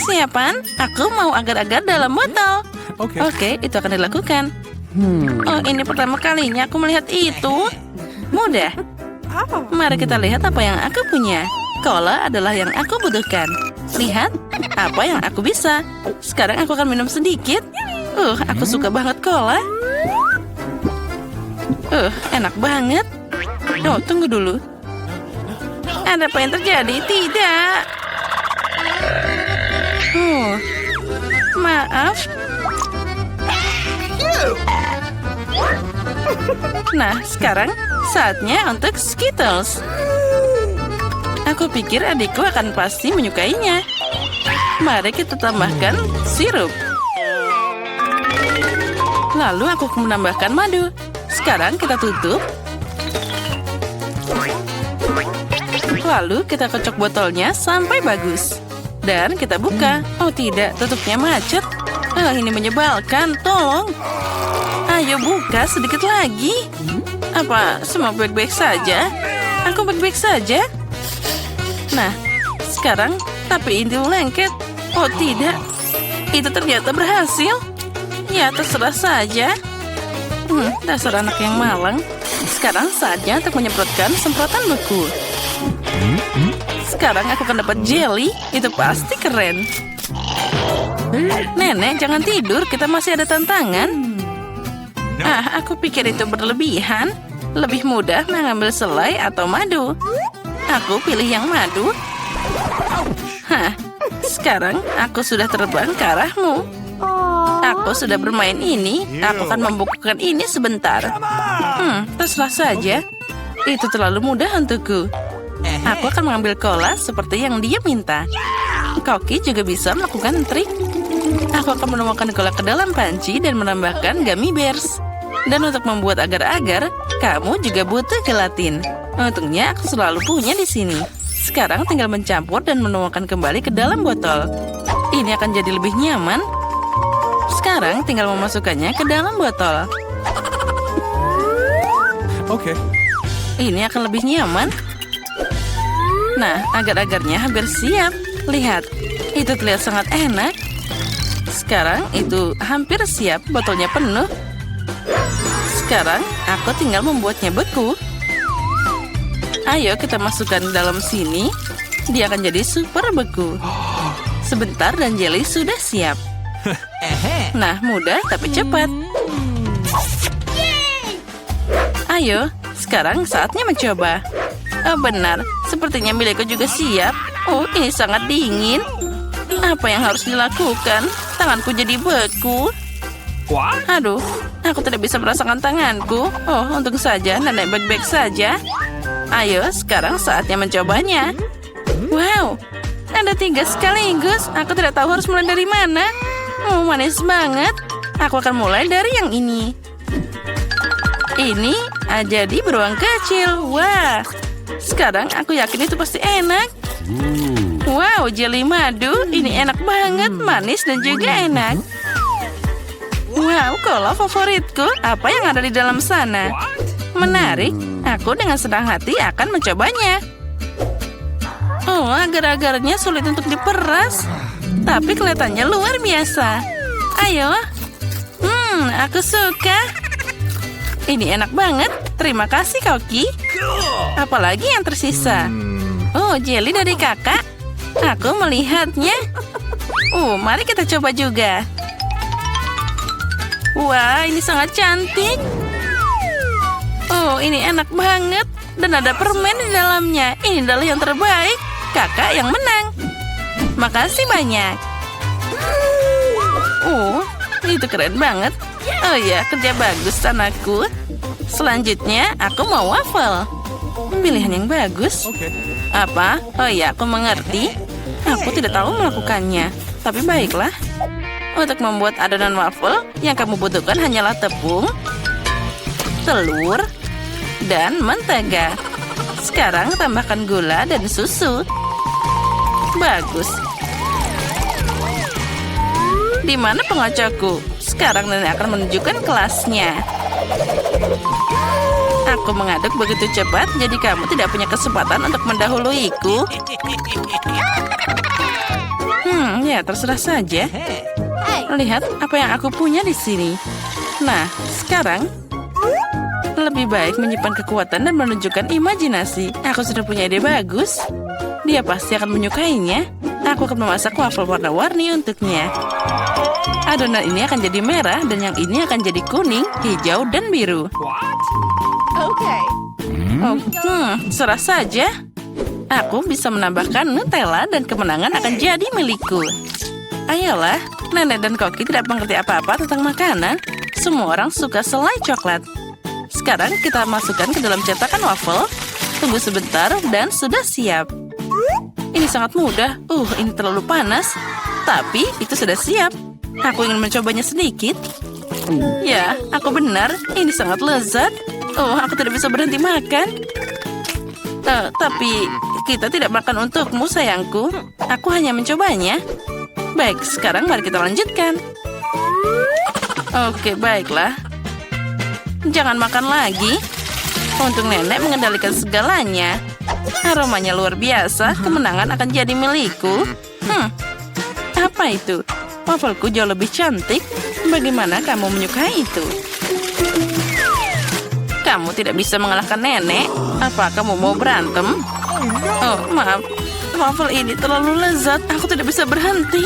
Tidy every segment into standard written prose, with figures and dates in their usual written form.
Persiapan, aku mau agar-agar dalam botol. Oke, itu akan dilakukan. Oh, ini pertama kalinya aku melihat itu. Mudah. Mari kita lihat apa yang aku punya. Cola adalah yang aku butuhkan. Lihat, apa yang aku bisa. Sekarang aku akan minum sedikit. Aku suka banget cola. Enak banget. Oh, tunggu dulu. Ada apa yang terjadi? Tidak. Maaf. Nah, sekarang saatnya untuk Skittles. Aku pikir adikku akan pasti menyukainya. Mari kita tambahkan sirup. Lalu aku menambahkan madu. Sekarang kita tutup. Lalu kita kocok botolnya sampai bagus. Dan kita buka. Oh tidak, tutupnya macet. Ini menyebalkan, tolong. Ayo buka sedikit lagi. Apa semua baik-baik saja? Aku baik-baik saja. Nah, sekarang tapi ini lengket. Oh tidak, itu ternyata berhasil. Ya terserah saja. Dasar anak yang malang. Sekarang saatnya untuk menyemprotkan semprotan beku. Sekarang aku akan dapat jelly. Itu pasti keren. Nenek, jangan tidur. Kita masih ada tantangan. Aku pikir itu berlebihan. Lebih mudah mengambil selai atau madu. Aku pilih yang madu. Sekarang aku sudah terbang ke arahmu. Aku sudah bermain ini. Aku akan membukukan ini sebentar. Terserah saja. Itu terlalu mudah untukku. Aku akan mengambil cola seperti yang dia minta. Koki juga bisa melakukan trik. Aku akan menuangkan cola ke dalam panci dan menambahkan gummy bears. Dan untuk membuat agar-agar, kamu juga butuh gelatin. Untungnya aku selalu punya di sini. Sekarang tinggal mencampur dan menuangkan kembali ke dalam botol. Ini akan jadi lebih nyaman. Sekarang tinggal memasukkannya ke dalam botol. Oke. Ini akan lebih nyaman. Nah, agar-agarnya hampir siap. Lihat, itu terlihat sangat enak. Sekarang itu hampir siap, botolnya penuh. Sekarang aku tinggal membuatnya beku. Ayo kita masukkan dalam sini. Dia akan jadi super beku. Sebentar dan jelly sudah siap. Nah, mudah tapi cepat. Ayo, sekarang saatnya mencoba. Oh, benar, sepertinya milikku juga siap. Oh, ini sangat dingin. Apa yang harus dilakukan? Tanganku jadi beku. Aduh, aku tidak bisa merasakan tanganku. Oh, untung saja nenek baik-baik saja. Ayo, sekarang saatnya mencobanya. Wow, ada 3 sekaligus. Aku tidak tahu harus mulai dari mana. Oh, manis banget. Aku akan mulai dari yang ini. Ini jadi beruang kecil. Wah, sekarang aku yakin itu pasti enak. Wow, jelly madu. Ini enak banget, manis dan juga enak. Wow, cola favoritku. Apa yang ada di dalam sana? Menarik. Aku dengan senang hati akan mencobanya. Oh, agar-agarnya sulit untuk diperas. Tapi kelihatannya luar biasa. Ayo. Aku suka. Ini enak banget. Terima kasih, Koki. Apalagi yang tersisa? Oh, jelly dari kakak. Aku melihatnya. Mari kita coba juga. Wah, ini sangat cantik. Oh, ini enak banget. Dan ada permen di dalamnya. Ini adalah yang terbaik. Kakak yang menang. Makasih banyak. Itu keren banget. Oh ya, kerja bagus anakku. Selanjutnya, aku mau waffle. Pilihan yang bagus. Apa? Oh ya, aku mengerti. Aku tidak tahu melakukannya. Tapi baiklah. Untuk membuat adonan waffle, yang kamu butuhkan hanyalah tepung, telur, dan mentega. Sekarang tambahkan gula dan susu. Bagus. Di mana pengocokku? Sekarang nenek akan menunjukkan kelasnya. Aku mengaduk begitu cepat, jadi kamu tidak punya kesempatan untuk mendahuluiku. Ya, terserah saja. Lihat apa yang aku punya di sini. Nah, sekarang lebih baik menyimpan kekuatan dan menunjukkan imajinasi. Aku sudah punya ide bagus. Dia pasti akan menyukainya. Aku akan memasak waffle warna-warni untuknya. Adonan ini akan jadi merah dan yang ini akan jadi kuning, hijau, dan biru. Oh, serah saja. Aku bisa menambahkan Nutella dan kemenangan akan jadi milikku. Ayolah, Nenek dan Koki tidak mengerti apa-apa tentang makanan. Semua orang suka selai coklat. Sekarang kita masukkan ke dalam cetakan waffle. Tunggu sebentar dan sudah siap. Ini sangat mudah. Ini terlalu panas. Tapi itu sudah siap. Aku ingin mencobanya sedikit. Ya, aku benar. Ini sangat lezat. Aku tidak bisa berhenti makan. Tapi kita tidak makan untukmu, sayangku. Aku hanya mencobanya. Baik, sekarang mari kita lanjutkan. Oke, baiklah. Jangan makan lagi. Untuk Nenek mengendalikan segalanya. Aromanya luar biasa. Kemenangan akan jadi milikku. Apa itu? Waffleku jauh lebih cantik. Bagaimana kamu menyukai itu? Kamu tidak bisa mengalahkan Nenek. Apa kamu mau berantem? Oh, maaf. Waffle ini terlalu lezat. Aku tidak bisa berhenti.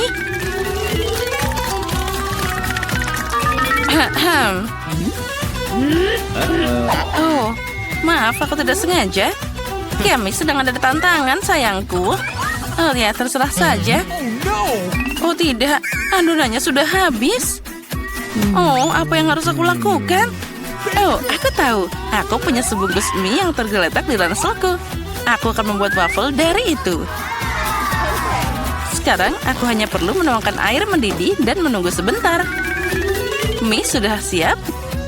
Oh, maaf. Aku tidak sengaja. Kami sedang ada tantangan, sayangku. Ya, terserah saja. Oh, tidak. Adonannya sudah habis. Oh, apa yang harus aku lakukan? Oh, aku tahu. Aku punya sebungkus mie yang tergeletak di ranselku. Aku akan membuat waffle dari itu. Sekarang, aku hanya perlu menuangkan air mendidih dan menunggu sebentar. Mie sudah siap,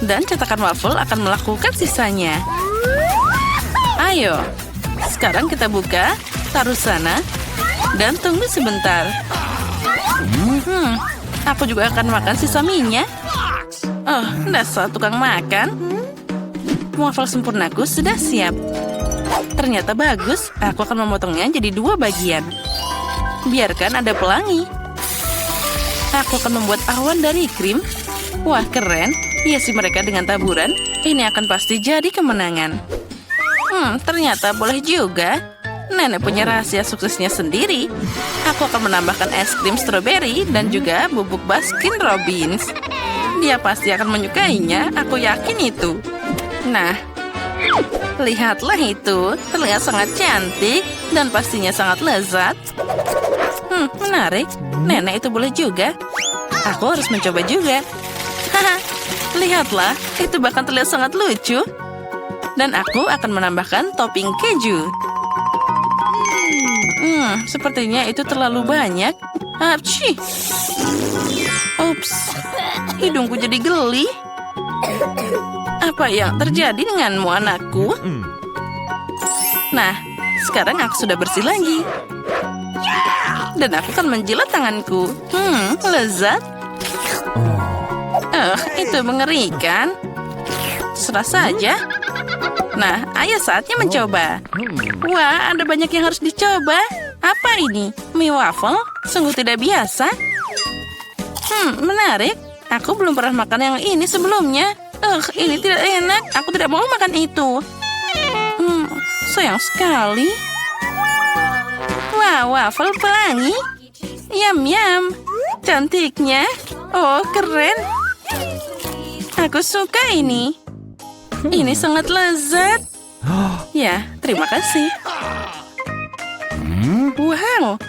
dan cetakan waffle akan melakukan sisanya. Ayo, sekarang kita buka, taruh sana, dan tunggu sebentar. Aku juga akan makan sisa mie-nya. Oh, dasar tukang makan. Waffle sempurnaku sudah siap. Ternyata bagus. Aku akan memotongnya jadi 2 bagian. Biarkan ada pelangi. Aku akan membuat awan dari krim. Wah, keren. Hiasi mereka dengan taburan. Ini akan pasti jadi kemenangan. Ternyata boleh juga. Nenek punya rahasia suksesnya sendiri. Aku akan menambahkan es krim stroberi dan juga bubuk Baskin Robbins. Dia pasti akan menyukainya, aku yakin itu. Nah, lihatlah itu. Terlihat sangat cantik dan pastinya sangat lezat. Menarik. Nenek itu boleh juga. Aku harus mencoba juga. Haha, lihatlah. Itu bahkan terlihat sangat lucu. Dan aku akan menambahkan topping keju. Sepertinya itu terlalu banyak. Apci. Ups. Hidungku jadi geli. Apa yang terjadi denganmu, anakku? Nah, sekarang aku sudah bersih lagi. Dan aku akan menjilat tanganku. Lezat. Itu mengerikan. Serah saja. Nah, ayo saatnya mencoba. Wah, ada banyak yang harus dicoba. Apa ini? Mie waffle? Sungguh tidak biasa. Menarik. Aku belum pernah makan yang ini sebelumnya. Ini tidak enak. Aku tidak mau makan itu. Sayang sekali. Wah, waffle pelangi. Yum. Cantiknya. Oh, keren. Aku suka ini. Ini sangat lezat. Ya, terima kasih. Wow,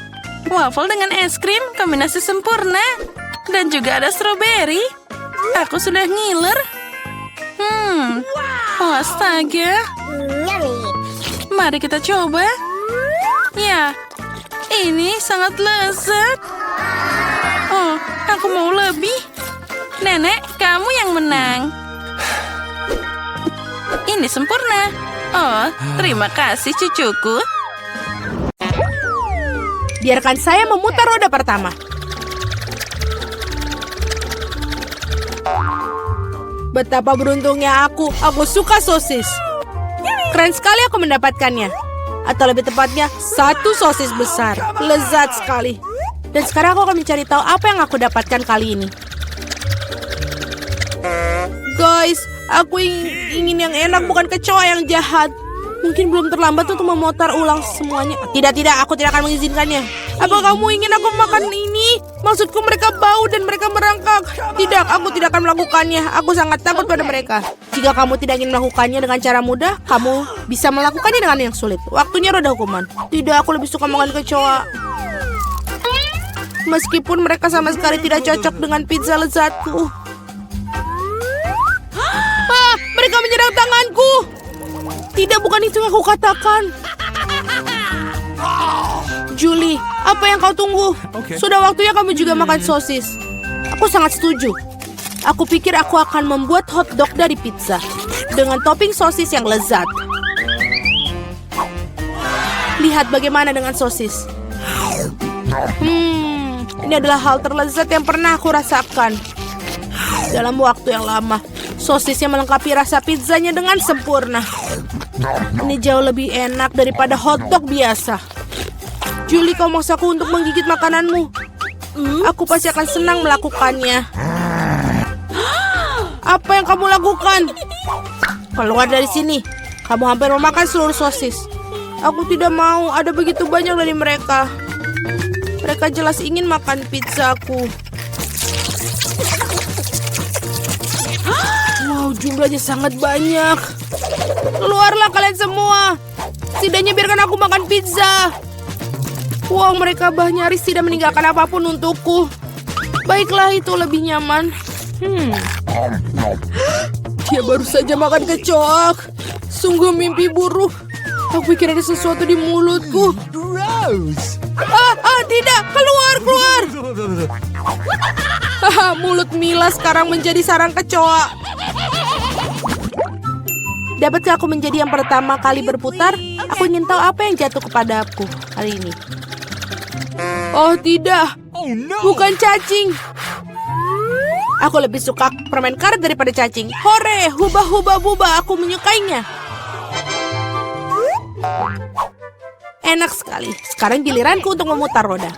waffle dengan es krim, kombinasi sempurna. Dan juga ada stroberi. Aku sudah ngiler. Oh, astaga. Mari kita coba. Ya, ini sangat lezat. Oh, aku mau lebih. Nenek, kamu yang menang. Ini sempurna. Oh, terima kasih cucuku. Biarkan saya memutar roda pertama. Betapa beruntungnya aku. Aku suka sosis. Keren sekali aku mendapatkannya. Atau lebih tepatnya, 1 sosis besar. Lezat sekali. Dan sekarang aku akan mencari tahu apa yang aku dapatkan kali ini. Guys, aku ingin yang enak, bukan kecoa yang jahat. Mungkin belum terlambat untuk memutar ulang semuanya. Tidak, aku tidak akan mengizinkannya. Apa kamu ingin aku makan ini? Maksudku mereka bau dan mereka merangkak. Tidak, aku tidak akan melakukannya. Aku sangat takut pada mereka. Jika kamu tidak ingin melakukannya dengan cara mudah, kamu bisa melakukannya dengan yang sulit. Waktunya roda hukuman. Tidak, aku lebih suka makan kecoa. Meskipun mereka sama sekali tidak cocok dengan pizza lezatku. Mereka menyerang tanganku. Tidak, bukan itu yang aku katakan. Julie, apa yang kau tunggu? Sudah waktunya kamu juga makan sosis. Aku sangat setuju. Aku pikir aku akan membuat hotdog dari pizza dengan topping sosis yang lezat. Lihat bagaimana dengan sosis. Ini adalah hal terlezat yang pernah aku rasakan. Dalam waktu yang lama, sosisnya melengkapi rasa pizzanya dengan sempurna. Ini jauh lebih enak daripada hotdog biasa. Julie, kau maksaku untuk menggigit makananmu. Aku pasti akan senang melakukannya. Apa yang kamu lakukan? Keluar dari sini. Kamu hampir memakan seluruh sosis. Aku tidak mau, ada begitu banyak dari mereka. Mereka jelas ingin makan pizzaku. Wow, jumlahnya sangat banyak. Keluarlah kalian semua. Setidaknya biarkan aku makan pizza. Wow, mereka nyaris tidak meninggalkan apapun untukku. Baiklah, itu lebih nyaman. Dia baru saja makan kecoa. Sungguh mimpi buruk. Aku pikir ada sesuatu di mulutku. Tidak, keluar. Mulut Mila sekarang menjadi sarang kecoa. Dapatkah aku menjadi yang pertama kali berputar? Aku ingin tahu apa yang jatuh kepada aku kali ini. Oh tidak, bukan cacing. Aku lebih suka permen karet daripada cacing. Hore, hubah, aku menyukainya. Enak sekali. Sekarang giliranku untuk memutar roda.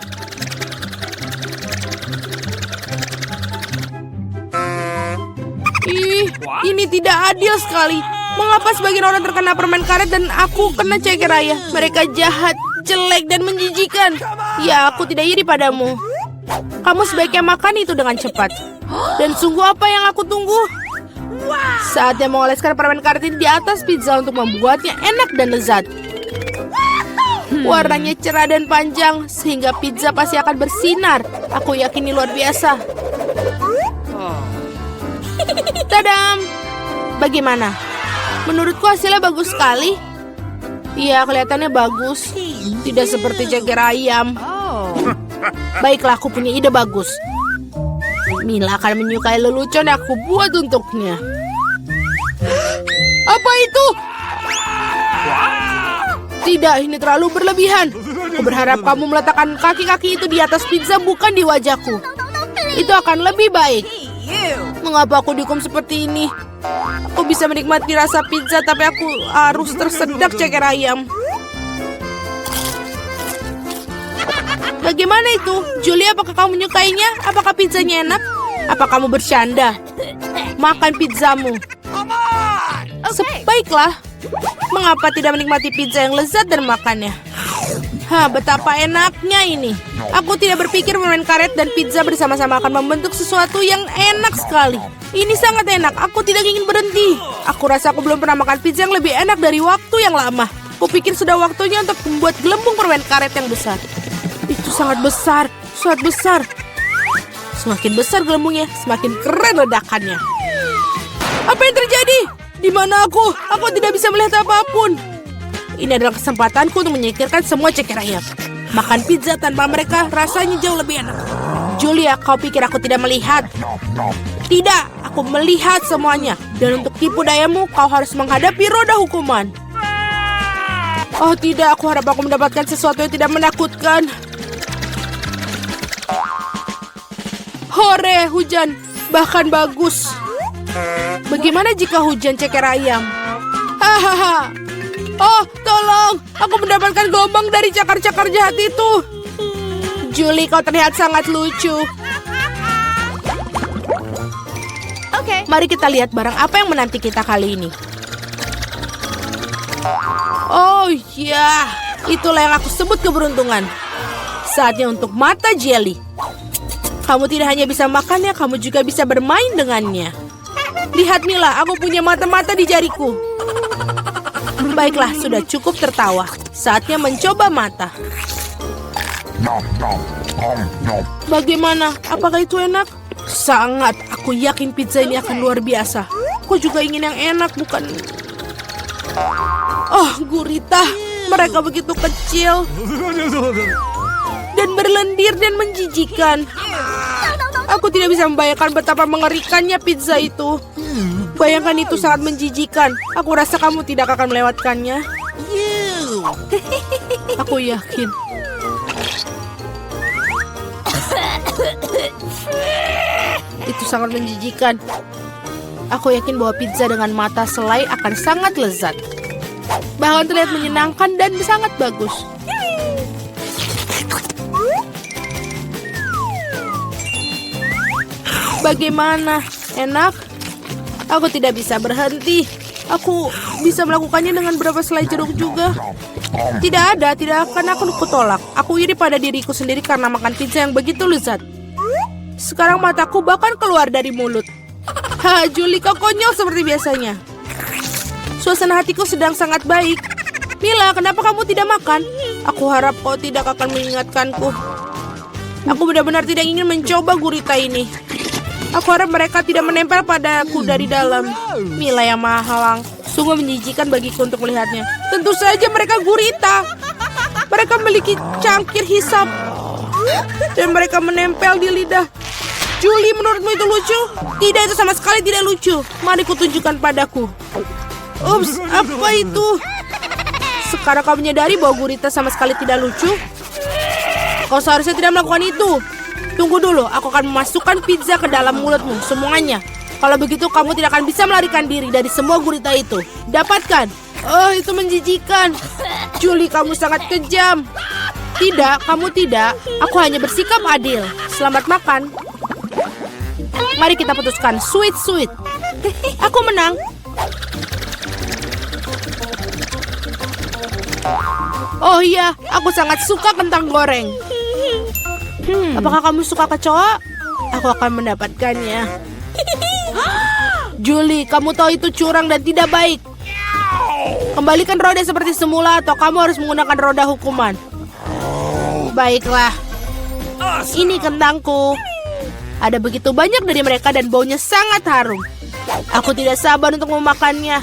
Ini tidak adil sekali. Mengapa sebagian orang terkena permen karet dan aku kena ceker raya? Mereka jahat, jelek, dan menjijikan. Ya, aku tidak iri padamu. Kamu sebaiknya makan itu dengan cepat. Dan sungguh apa yang aku tunggu? Saatnya mengoleskan permen karet ini di atas pizza untuk membuatnya enak dan lezat. Warnanya cerah dan panjang, sehingga pizza pasti akan bersinar. Aku yakin ini luar biasa. Tadam! Bagaimana? Menurutku hasilnya bagus sekali. Iya, kelihatannya bagus. Tidak seperti ceker ayam. Baiklah, aku punya ide bagus. Mila akan menyukai lelucon yang aku buat untuknya. Apa itu? Tidak, ini terlalu berlebihan. Aku berharap kamu meletakkan kaki-kaki itu di atas pizza, bukan di wajahku. Itu akan lebih baik. Mengapa aku dihukum seperti ini? Aku bisa menikmati rasa pizza, tapi aku harus tersedak ceker ayam. Bagaimana itu? Julie, apakah kamu menyukainya? Apakah pizzanya enak? Apa kamu bercanda? Makan pizzamu. Baiklah. Mengapa tidak menikmati pizza yang lezat dan makannya? Betapa enaknya ini. Aku tidak berpikir permen karet dan pizza bersama-sama akan membentuk sesuatu yang enak sekali. Ini sangat enak, aku tidak ingin berhenti. Aku rasa aku belum pernah makan pizza yang lebih enak dari waktu yang lama. Aku pikir sudah waktunya untuk membuat gelembung permen karet yang besar. Itu sangat besar. Semakin besar gelembungnya, semakin keren ledakannya. Apa yang terjadi? Di mana aku? Aku tidak bisa melihat apapun. Ini adalah kesempatanku untuk menyingkirkan semua ceker ayam. Makan pizza tanpa mereka rasanya jauh lebih enak. Julia, kau pikir aku tidak melihat? Tidak, aku melihat semuanya. Dan untuk tipu dayamu, kau harus menghadapi roda hukuman. Oh tidak, aku harap aku mendapatkan sesuatu yang tidak menakutkan. Hore, hujan. Bahkan bagus. Bagaimana jika hujan ceker ayam? Hahaha. Oh, tolong. Aku mendapatkan gelombang dari cakar-cakar jahat itu. Julie, kau terlihat sangat lucu. Oke. Mari kita lihat barang apa yang menanti kita kali ini. Oh ya, itulah yang aku sebut keberuntungan. Saatnya untuk mata jelly. Kamu tidak hanya bisa makannya, kamu juga bisa bermain dengannya. Lihat Mila, aku punya mata-mata di jariku. Baiklah, sudah cukup tertawa. Saatnya mencoba mata. Bagaimana? Apakah itu enak? Sangat. Aku yakin pizza ini akan luar biasa. Aku juga ingin yang enak, bukan... Oh, gurita. Mereka begitu kecil. Dan berlendir dan menjijikan. Aku tidak bisa membayangkan betapa mengerikannya pizza itu. Bayangkan itu sangat menjijikan. Aku rasa kamu tidak akan melewatkannya. Aku yakin. Itu sangat menjijikan. Aku yakin bahwa pizza dengan mata selai akan sangat lezat. Bahkan terlihat menyenangkan dan sangat bagus. Bagaimana? Enak? Aku tidak bisa berhenti. Aku bisa melakukannya dengan berapa selai jeruk juga. Tidak ada, tidak akan aku kutolak. Aku iri pada diriku sendiri karena makan pizza yang begitu lezat. Sekarang mataku bahkan keluar dari mulut. Ha, Julie, kau konyol seperti biasanya. Suasana hatiku sedang sangat baik. Mila, kenapa kamu tidak makan? Aku harap kau tidak akan mengingatkanku. Aku benar-benar tidak ingin mencoba gurita ini. Aku harap mereka tidak menempel padaku dari dalam. Mila yang mahalang. Sungguh menjijikan bagiku untuk melihatnya. Tentu saja mereka gurita. Mereka memiliki cangkir hisap. Dan mereka menempel di lidah. Julie, menurutmu itu lucu? Tidak, itu sama sekali tidak lucu. Mari kutunjukkan padaku. Ups, apa itu? Sekarang kau menyadari bahwa gurita sama sekali tidak lucu? Kau seharusnya tidak melakukan itu. Tunggu dulu, aku akan memasukkan pizza ke dalam mulutmu, semuanya. Kalau begitu, kamu tidak akan bisa melarikan diri dari semua gurita itu. Dapatkan. Oh, itu menjijikan. Julie, kamu sangat kejam. Tidak, kamu tidak. Aku hanya bersikap adil. Selamat makan. Mari kita putuskan. Sweet. Aku menang. Oh iya, aku sangat suka kentang goreng. Apakah kamu suka kecoa? Aku akan mendapatkannya. Julie, kamu tahu itu curang dan tidak baik. Kembalikan roda seperti semula atau kamu harus menggunakan roda hukuman. Baiklah. Ini kentangku. Ada begitu banyak dari mereka dan baunya sangat harum. Aku tidak sabar untuk memakannya.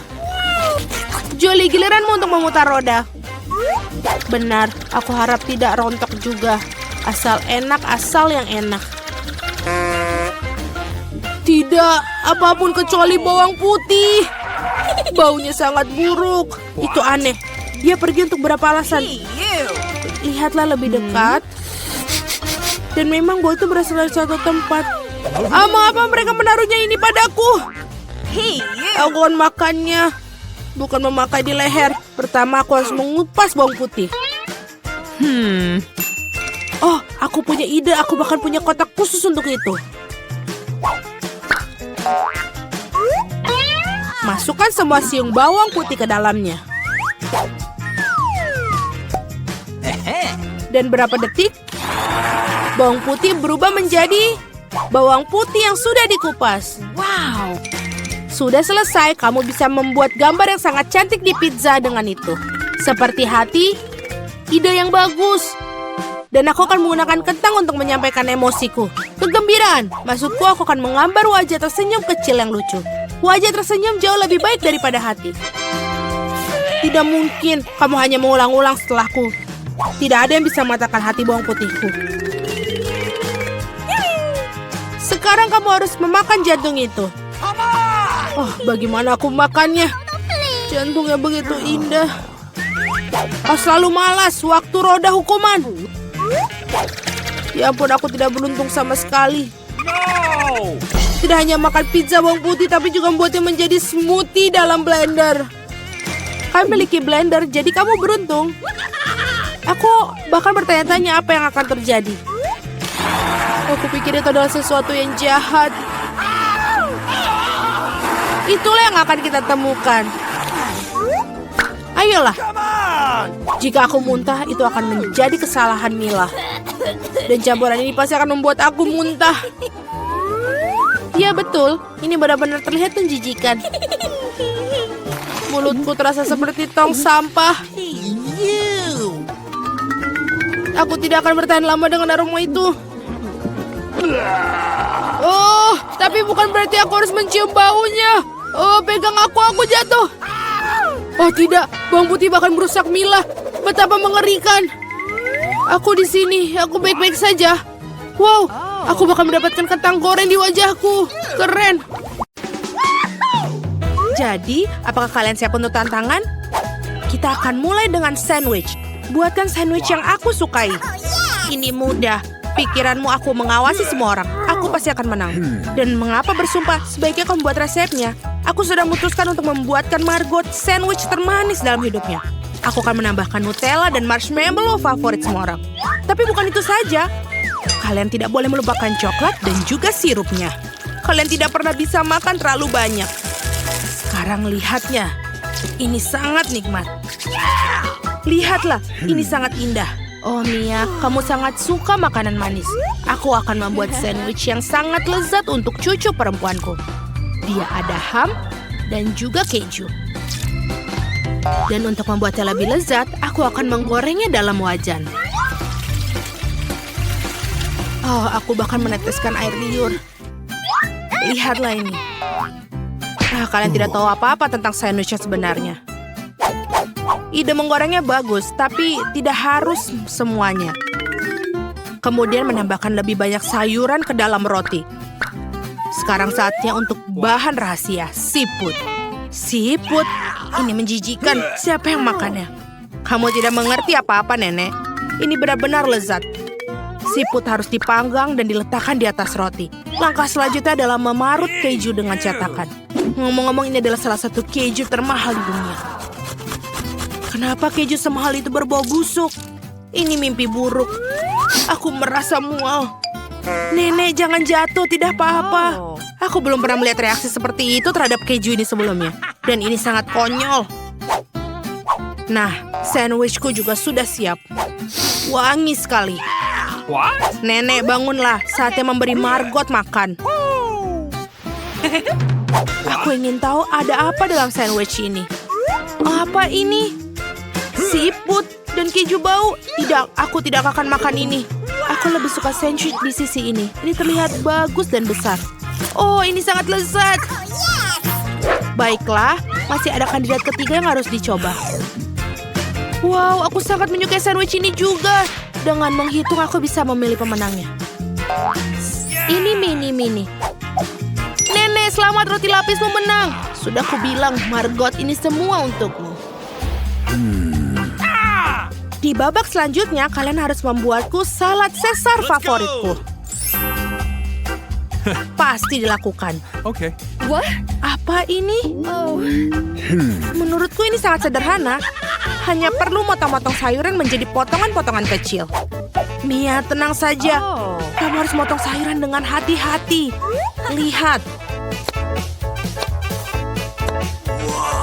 Julie, giliranmu untuk memutar roda. Benar, aku harap tidak rontok juga. Asal enak, asal yang enak. Tidak, apapun kecuali bawang putih. Baunya sangat buruk. Itu aneh. Dia pergi untuk berapa alasan? Lihatlah lebih dekat. Dan memang bau itu berasal dari satu tempat. Mengapa mereka menaruhnya ini padaku? Aku akan makannya. Bukan memakai di leher. Pertama aku harus mengupas bawang putih. Oh, aku punya ide. Aku bahkan punya kotak khusus untuk itu. Masukkan semua siung bawang putih ke dalamnya. Dan berapa detik, bawang putih berubah menjadi bawang putih yang sudah dikupas. Wow. Sudah selesai, kamu bisa membuat gambar yang sangat cantik di pizza dengan itu. Seperti hati, ide yang bagus. Dan aku akan menggunakan kentang untuk menyampaikan emosiku. Kegembiraan. Maksudku, aku akan menggambar wajah tersenyum kecil yang lucu. Wajah tersenyum jauh lebih baik daripada hati. Tidak mungkin kamu hanya mengulang-ulang setelahku. Tidak ada yang bisa mengatakan hati bawang putihku. Sekarang kamu harus memakan jantung itu. Oh, bagaimana aku makannya? Jantungnya begitu indah. Kau selalu malas waktu roda hukuman. Ya ampun, aku tidak beruntung sama sekali. Tidak hanya makan pizza bawang putih, tapi juga membuatnya menjadi smoothie dalam blender. Kamu memiliki blender, jadi kamu beruntung. Aku bahkan bertanya-tanya apa yang akan terjadi. Aku pikir itu adalah sesuatu yang jahat. Itulah yang akan kita temukan. Ayolah. Jika aku muntah, itu akan menjadi kesalahan Mila. Dan campuran ini pasti akan membuat aku muntah. Ya betul, ini benar-benar terlihat menjijikan. Mulutku terasa seperti tong sampah. Aku tidak akan bertahan lama dengan aroma itu. Oh, tapi bukan berarti aku harus mencium baunya. Oh, pegang aku jatuh. Oh tidak, bawang putih bahkan merusak Mila. Betapa mengerikan. Aku di sini, aku baik-baik saja. Wow, aku bakal mendapatkan kentang goreng di wajahku. Keren. Jadi, apakah kalian siap untuk tantangan? Kita akan mulai dengan sandwich. Buatkan sandwich yang aku sukai. Ini mudah. Pikiranmu aku mengawasi semua orang. Aku pasti akan menang. Dan mengapa bersumpah? Sebaiknya kamu buat resepnya. Aku sudah memutuskan untuk membuatkan Margot sandwich termanis dalam hidupnya. Aku akan menambahkan Nutella dan marshmallow favorit semua orang. Tapi bukan itu saja. Kalian tidak boleh melupakan coklat dan juga sirupnya. Kalian tidak pernah bisa makan terlalu banyak. Sekarang lihatnya. Ini sangat nikmat. Lihatlah, ini sangat indah. Oh Mia, kamu sangat suka makanan manis. Aku akan membuat sandwich yang sangat lezat untuk cucu perempuanku. Dia ada ham dan juga keju. Dan untuk membuatnya lebih lezat, aku akan menggorengnya dalam wajan. Oh, aku bahkan meneteskan air liur. Lihatlah ini. Kalian tidak tahu apa-apa tentang sandwich yang sebenarnya. Ide menggorengnya bagus, tapi tidak harus semuanya. Kemudian menambahkan lebih banyak sayuran ke dalam roti. Sekarang saatnya untuk bahan rahasia, siput. Siput? Ini menjijikan. Siapa yang makannya? Kamu tidak mengerti apa-apa, Nenek. Ini benar-benar lezat. Siput harus dipanggang dan diletakkan di atas roti. Langkah selanjutnya adalah memarut keju dengan cetakan. Ngomong-ngomong, ini adalah salah satu keju termahal di dunia. Kenapa keju semahal itu berbau busuk? Ini mimpi buruk. Aku merasa mual. Nenek, jangan jatuh, tidak apa-apa. Aku belum pernah melihat reaksi seperti itu terhadap keju ini sebelumnya. Dan ini sangat konyol. Nah, sandwichku juga sudah siap. Wangi sekali. Nenek, bangunlah. Saatnya memberi Margot makan. Aku ingin tahu ada apa dalam sandwich ini. Apa ini? Siput dan keju bau? Tidak, aku tidak akan makan ini. Aku lebih suka sandwich di sisi ini. Ini terlihat bagus dan besar. Oh, ini sangat lezat. Baiklah, masih ada kandidat ketiga yang harus dicoba. Wow, aku sangat menyukai sandwich ini juga. Dengan menghitung, aku bisa memilih pemenangnya. Ini mini. Nenek, selamat, roti lapismu menang. Sudah kubilang, Margot, ini semua untukmu. Di babak selanjutnya, kalian harus membuatku salad Caesar favoritku. Pasti dilakukan. Okay. Apa ini? Menurutku ini sangat sederhana. Hanya perlu motong-motong sayuran menjadi potongan-potongan kecil. Mia, tenang saja. Kamu harus motong sayuran dengan hati-hati. Lihat.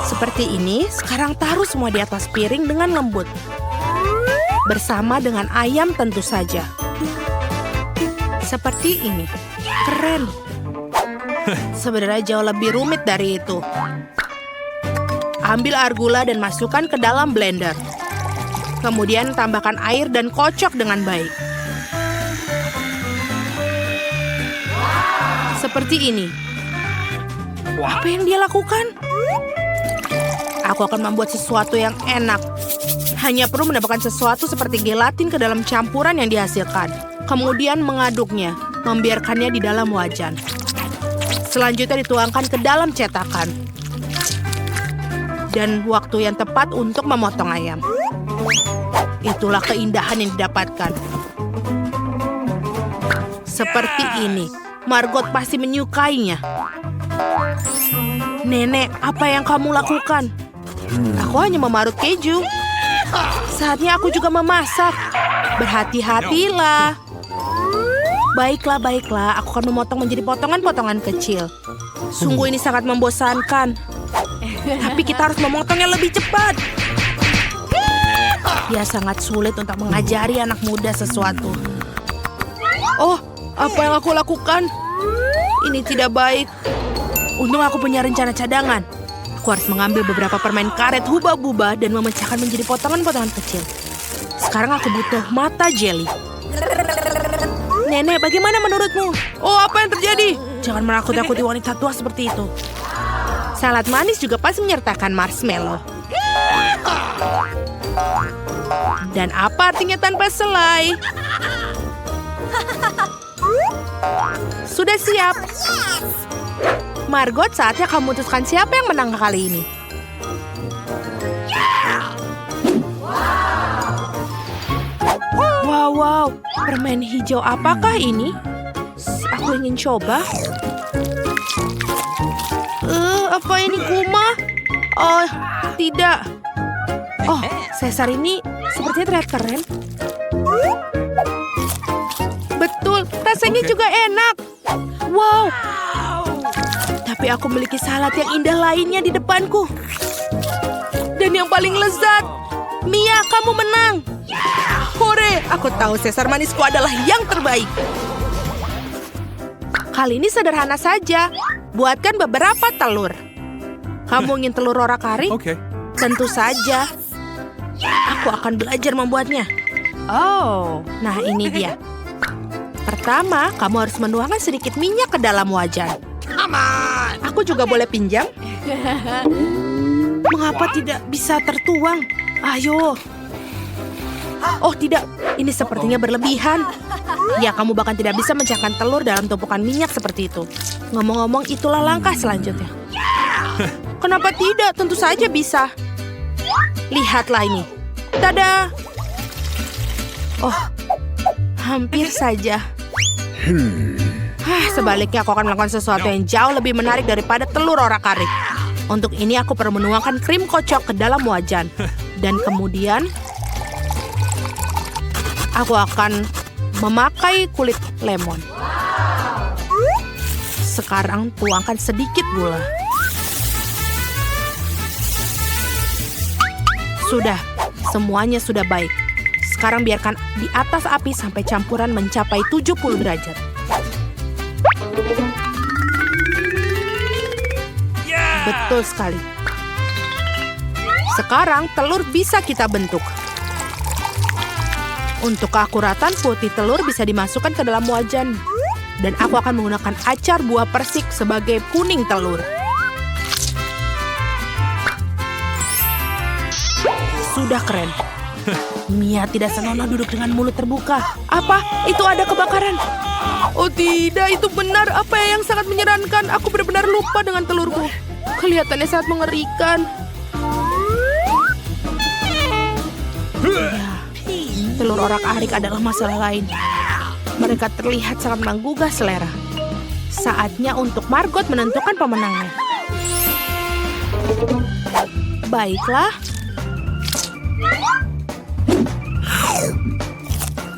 Seperti ini, sekarang taruh semua di atas piring dengan lembut. Bersama dengan ayam tentu saja. Seperti ini. Keren. Sebenarnya jauh lebih rumit dari itu. Ambil air gula dan masukkan ke dalam blender. Kemudian tambahkan air dan kocok dengan baik. Seperti ini. Apa yang dia lakukan? Aku akan membuat sesuatu yang enak. Hanya perlu menambahkan sesuatu seperti gelatin ke dalam campuran yang dihasilkan. Kemudian mengaduknya, membiarkannya di dalam wajan. Selanjutnya dituangkan ke dalam cetakan. Dan waktu yang tepat untuk memotong ayam. Itulah keindahan yang didapatkan. Seperti ini. Margot pasti menyukainya. Nenek, apa yang kamu lakukan? Aku hanya memarut keju. Saatnya aku juga memasak. Berhati-hatilah. Baiklah, aku akan memotong menjadi potongan-potongan kecil. Sungguh ini sangat membosankan. Tapi kita harus memotongnya lebih cepat. Ya, sangat sulit untuk mengajari anak muda sesuatu. Oh, apa yang aku lakukan? Ini tidak baik. Untung aku punya rencana cadangan. Aku harus mengambil beberapa permen karet hubah-bubah dan memecahkan menjadi potongan-potongan kecil. Sekarang aku butuh mata jelly. Nenek, bagaimana menurutmu? Oh, apa yang terjadi? Jangan menakut-nakuti wanita tua seperti itu. Salad manis juga pasti menyertakan marshmallow. Dan apa artinya tanpa selai? Sudah siap. Margot, saatnya kamu memutuskan siapa yang menang kali ini. Wow, permen hijau apakah ini? Aku ingin coba. Apa ini Kuma? Oh, tidak. Oh, Caesar ini sepertinya terlihat keren. Betul, rasanya juga enak. Wow. Tapi aku memiliki salad yang indah lainnya di depanku. Dan yang paling lezat. Mia, kamu menang. Hore, aku tahu Caesar manisku adalah yang terbaik. Kali ini sederhana saja. Buatkan beberapa telur. Kamu ingin telur orak-arik? Okay. Tentu saja. Aku akan belajar membuatnya. Oh, nah ini dia. Pertama, kamu harus menuangkan sedikit minyak ke dalam wajan. Aku juga boleh pinjam? Mengapa tidak bisa tertuang? Ayo. Oh tidak, ini sepertinya berlebihan. Ya, kamu bahkan tidak bisa mencahkan telur dalam tumpukan minyak seperti itu. Ngomong-ngomong, itulah langkah selanjutnya. Kenapa tidak? Tentu saja bisa. Lihatlah ini. Tada! Oh, hampir saja. Sebaliknya aku akan melakukan sesuatu yang jauh lebih menarik daripada telur orak-arik. Untuk ini aku perlu menuangkan krim kocok ke dalam wajan. Dan kemudian aku akan memakai kulit lemon. Sekarang tuangkan sedikit gula. Sudah, semuanya sudah baik. Sekarang biarkan di atas api sampai campuran mencapai 70 derajat. Betul sekali. Sekarang telur bisa kita bentuk. Untuk keakuratan, putih telur bisa dimasukkan ke dalam wajan. Dan aku akan menggunakan acar buah persik sebagai kuning telur. Sudah keren. Mia tidak senonoh duduk dengan mulut terbuka. Apa? Itu ada kebakaran. Oh tidak, itu benar. Apa yang sangat menyeramkan. Aku benar-benar lupa dengan telurku. Kelihatannya sangat mengerikan. Ya, telur orak-arik adalah masalah lain. Mereka terlihat sangat menggugah selera. Saatnya untuk Margot menentukan pemenangnya. Baiklah.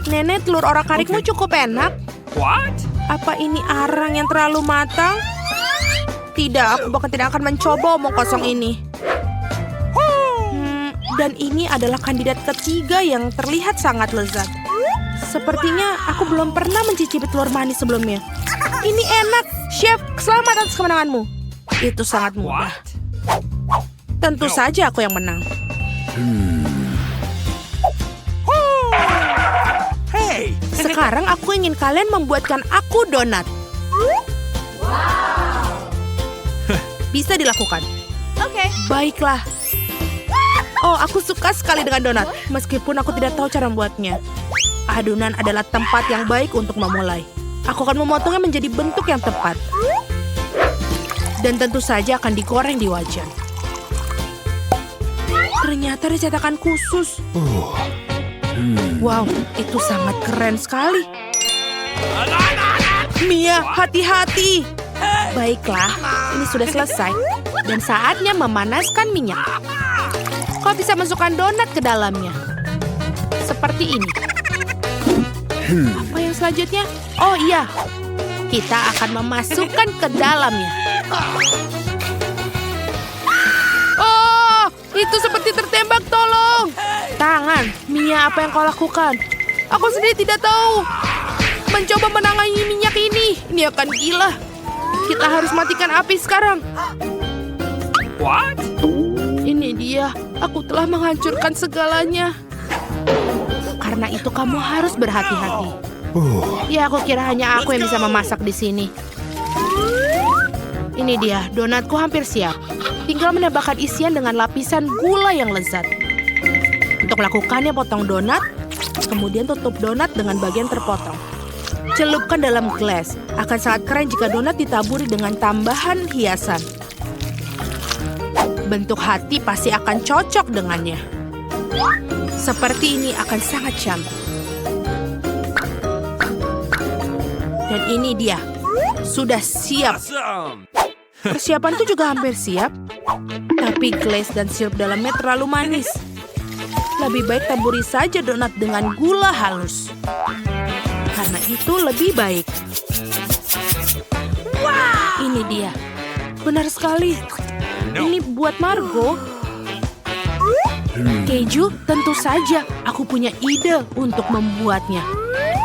Nenek, telur orak-arikmu cukup enak. What? Apa ini arang yang terlalu matang? Tidak, aku bahkan tidak akan mencoba omong kosong ini. Dan ini adalah kandidat ketiga yang terlihat sangat lezat. Sepertinya aku belum pernah mencicipi telur manis sebelumnya. Ini enak. Chef, selamat atas kemenanganmu. Itu sangat mudah. Tentu saja aku yang menang. Hey! Sekarang aku ingin kalian membuatkan aku donat. Bisa dilakukan. Oke. Baiklah. Oh, aku suka sekali dengan donat. Meskipun aku tidak tahu cara membuatnya. Adonan adalah tempat yang baik untuk memulai. Aku akan memotongnya menjadi bentuk yang tepat. Dan tentu saja akan digoreng di wajan. Ternyata ada cetakan khusus. Wow, itu sangat keren sekali. Mia, hati-hati. Baiklah, ini sudah selesai. Dan saatnya memanaskan minyak. Kau bisa masukkan donat ke dalamnya. Seperti ini. Apa yang selanjutnya? Oh iya, kita akan memasukkan ke dalamnya. Oh, itu seperti tertembak, tolong. Tangan, Mia, apa yang kau lakukan? Aku sendiri tidak tahu. Mencoba menangani minyak ini akan gila. Kita harus matikan api sekarang. What? Ini dia, aku telah menghancurkan segalanya. Karena itu kamu harus berhati-hati. Ya, aku kira hanya aku yang bisa memasak di sini. Ini dia, donatku hampir siap. Tinggal menambahkan isian dengan lapisan gula yang lezat. Untuk melakukannya, potong donat, kemudian tutup donat dengan bagian terpotong. Celupkan dalam gelas. Akan sangat keren jika donat ditaburi dengan tambahan hiasan. Bentuk hati pasti akan cocok dengannya. Seperti ini akan sangat cantik. Dan ini dia, sudah siap. Awesome. Persiapanku juga hampir siap. Tapi glaze dan sirup dalamnya terlalu manis. Lebih baik taburi saja donat dengan gula halus. Karena itu lebih baik. Ini dia. Benar sekali. Ini buat Margo. Keju, tentu saja. Aku punya ide untuk membuatnya.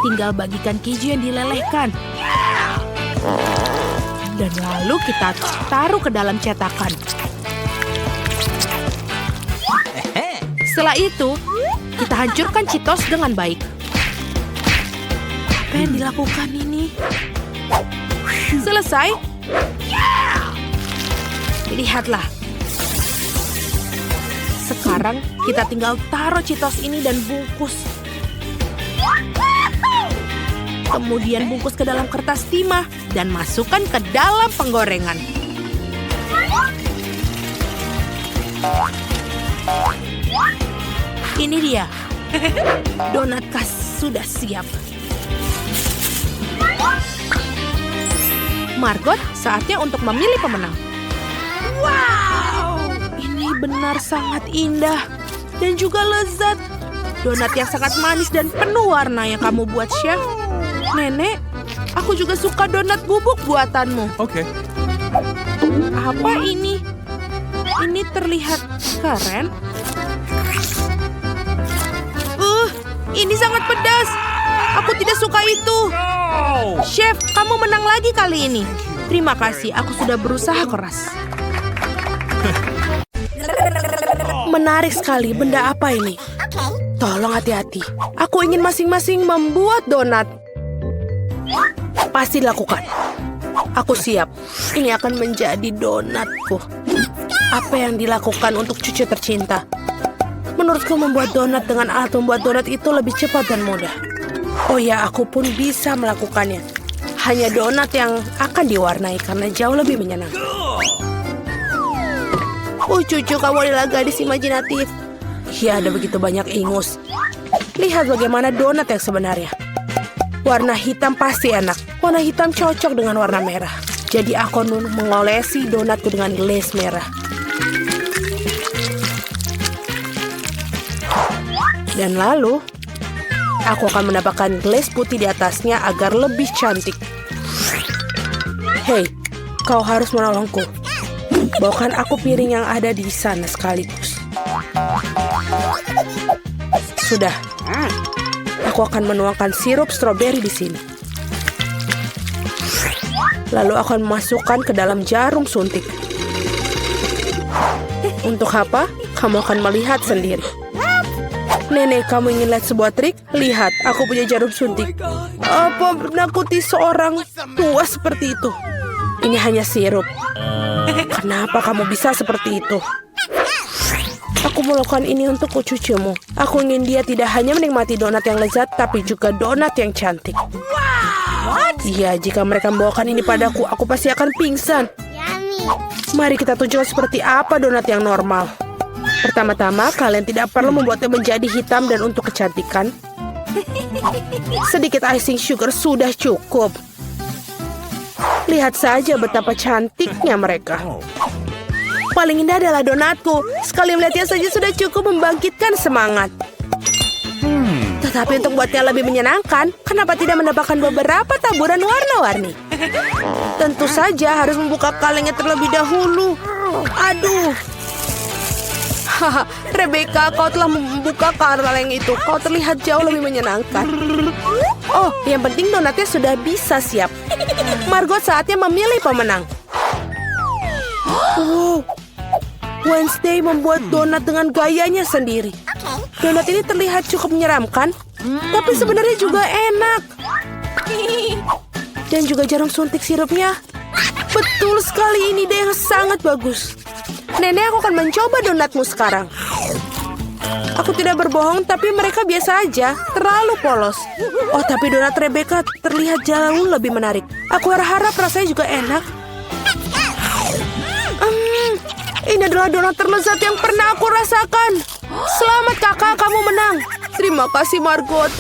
Tinggal bagikan keju yang dilelehkan. Dan lalu kita taruh ke dalam cetakan. Setelah itu, kita hancurkan Cheetos dengan baik. Apa yang dilakukan ini? Selesai? Lihatlah. Sekarang kita tinggal taruh Cheetos ini dan bungkus. Kemudian bungkus ke dalam kertas timah dan masukkan ke dalam penggorengan. Ini dia. Donat khas sudah siap. Margot, saatnya untuk memilih pemenang. Wow! Ini benar sangat indah dan juga lezat. Donat yang sangat manis dan penuh warna yang kamu buat, Chef. Nenek, aku juga suka donat bubuk buatanmu. Okay. Apa ini? Ini terlihat keren. Ini sangat pedas. Aku tidak suka itu. Oh. Chef, kamu menang lagi kali ini. Terima kasih, aku sudah berusaha keras. Menarik sekali, benda apa ini? Tolong hati-hati. Aku ingin masing-masing membuat donat. Pasti dilakukan. Aku siap. Ini akan menjadi donatku. Apa yang dilakukan untuk cucu tercinta? Menurutku membuat donat dengan alat membuat donat itu lebih cepat dan mudah. Oh ya, aku pun bisa melakukannya. Hanya donat yang akan diwarnai karena jauh lebih menyenangkan. Cucu, kamu adalah gadis imajinatif. Ya, ada begitu banyak ingus. Lihat bagaimana donat yang sebenarnya. Warna hitam pasti enak. Warna hitam cocok dengan warna merah. Jadi aku mengolesi donatku dengan glaze merah. Dan lalu, aku akan menambahkan glaze putih di atasnya agar lebih cantik. Hei, kau harus menolongku. Bawakan aku piring yang ada di sana sekaligus. Sudah. Aku akan menuangkan sirup stroberi di sini. Lalu akan memasukkan ke dalam jarum suntik. Untuk apa? Kamu akan melihat sendiri. Nenek, kamu ingin lihat sebuah trik? Lihat, aku punya jarum suntik. Apa menakuti seorang tua seperti itu? Ini hanya sirup. Kenapa kamu bisa seperti itu? Aku melakukan ini untuk cucumu. Aku ingin dia tidak hanya menikmati donat yang lezat, tapi juga donat yang cantik. Iya, jika mereka membawakan ini padaku, aku pasti akan pingsan. Mari kita tunjukkan seperti apa donat yang normal. Pertama-tama, kalian tidak perlu membuatnya menjadi hitam dan untuk kecantikan. Sedikit icing sugar sudah cukup. Lihat saja betapa cantiknya mereka. Paling indah adalah donatku. Sekali melihatnya saja sudah cukup membangkitkan semangat. Tapi untuk buatnya lebih menyenangkan, kenapa tidak menambahkan beberapa taburan warna-warni? Tentu saja harus membuka kalengnya terlebih dahulu. Aduh. Haha, Rebecca, kau telah membuka kaleng itu. Kau terlihat jauh lebih menyenangkan. Oh, yang penting donatnya sudah bisa siap. Margot saatnya memilih pemenang. Wow. Wednesday membuat donat dengan gayanya sendiri. Donat ini terlihat cukup menyeramkan, tapi sebenarnya juga enak. Dan juga jarum suntik sirupnya. Betul sekali, ini ide yang sangat bagus. Nenek, aku akan mencoba donatmu sekarang. Aku tidak berbohong, tapi mereka biasa aja, terlalu polos. Oh, tapi donat Rebecca terlihat jauh lebih menarik. Aku harap rasanya juga enak. Ini adalah donat terlezat yang pernah aku rasakan. Selamat kakak, kamu menang. Terima kasih Margot.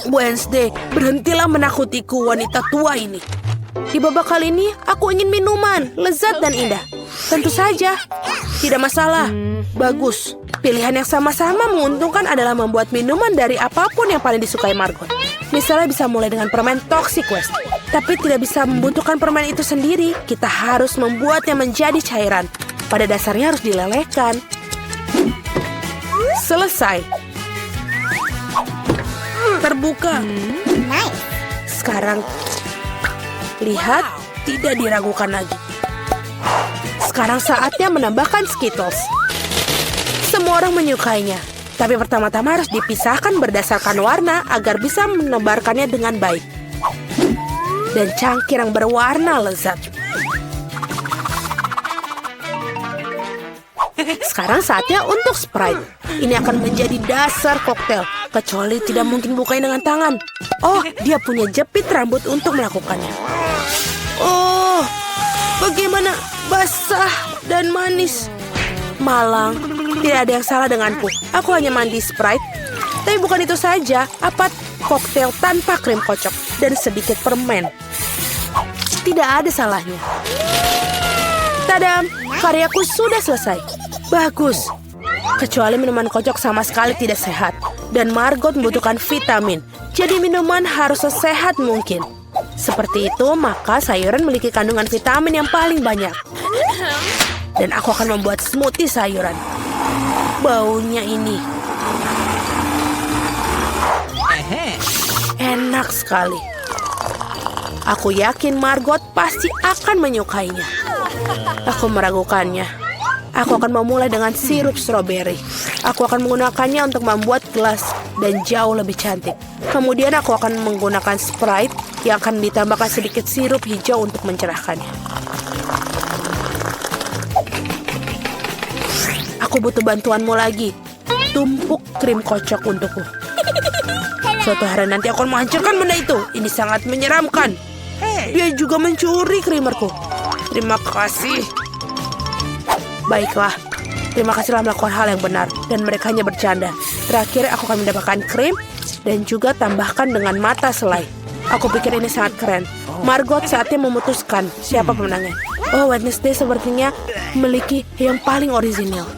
Wednesday, berhentilah menakutiku wanita tua ini. Di babak kali ini, aku ingin minuman, lezat dan indah. Tentu saja, tidak masalah. Bagus. Pilihan yang sama-sama menguntungkan adalah membuat minuman dari apapun yang paling disukai Margot. Misalnya bisa mulai dengan permen Toxic Waste. Tapi tidak bisa membutuhkan permen itu sendiri. Kita harus membuatnya menjadi cairan. Pada dasarnya harus dilelehkan. Selesai. Terbuka. Sekarang lihat, tidak diragukan lagi. Sekarang saatnya menambahkan Skittles. Semua orang menyukainya, tapi pertama-tama harus dipisahkan berdasarkan warna agar bisa menebarkannya dengan baik. Dan cangkir yang berwarna lezat. Sekarang saatnya untuk Sprite. Ini akan menjadi dasar koktail, kecuali tidak mungkin bukanya dengan tangan. Oh, dia punya jepit rambut untuk melakukannya. Oh, bagaimana basah dan manis. Malang, tidak ada yang salah denganku. Aku hanya mandi Sprite. Tapi bukan itu saja, apa koktail tanpa krim kocok dan sedikit permen. Tidak ada salahnya. Tadam, karyaku sudah selesai. Bagus. Kecuali minuman kocok sama sekali tidak sehat. Dan Margot membutuhkan vitamin. Jadi minuman harus sesehat mungkin. Seperti itu, maka sayuran memiliki kandungan vitamin yang paling banyak. Dan aku akan membuat smoothie sayuran. Baunya ini enak sekali. Aku yakin Margot pasti akan menyukainya. Aku meragukannya. Aku akan memulai dengan sirup stroberi. Aku akan menggunakannya untuk membuat gelas dan jauh lebih cantik. Kemudian aku akan menggunakan Sprite yang akan ditambahkan sedikit sirup hijau untuk mencerahkannya. Aku butuh bantuanmu lagi. Tumpuk krim kocok untukku. Suatu hari nanti aku akan menghancurkan benda itu. Ini sangat menyeramkan. Dia juga mencuri krimerku. Terima kasih. Baiklah. Terima kasih telah melakukan hal yang benar. Dan mereka hanya bercanda. Terakhir aku akan mendapatkan krim. Dan juga tambahkan dengan mata selai. Aku pikir ini sangat keren. Margot saatnya memutuskan siapa pemenangnya. Oh, Wednesday sepertinya memiliki yang paling orisinal.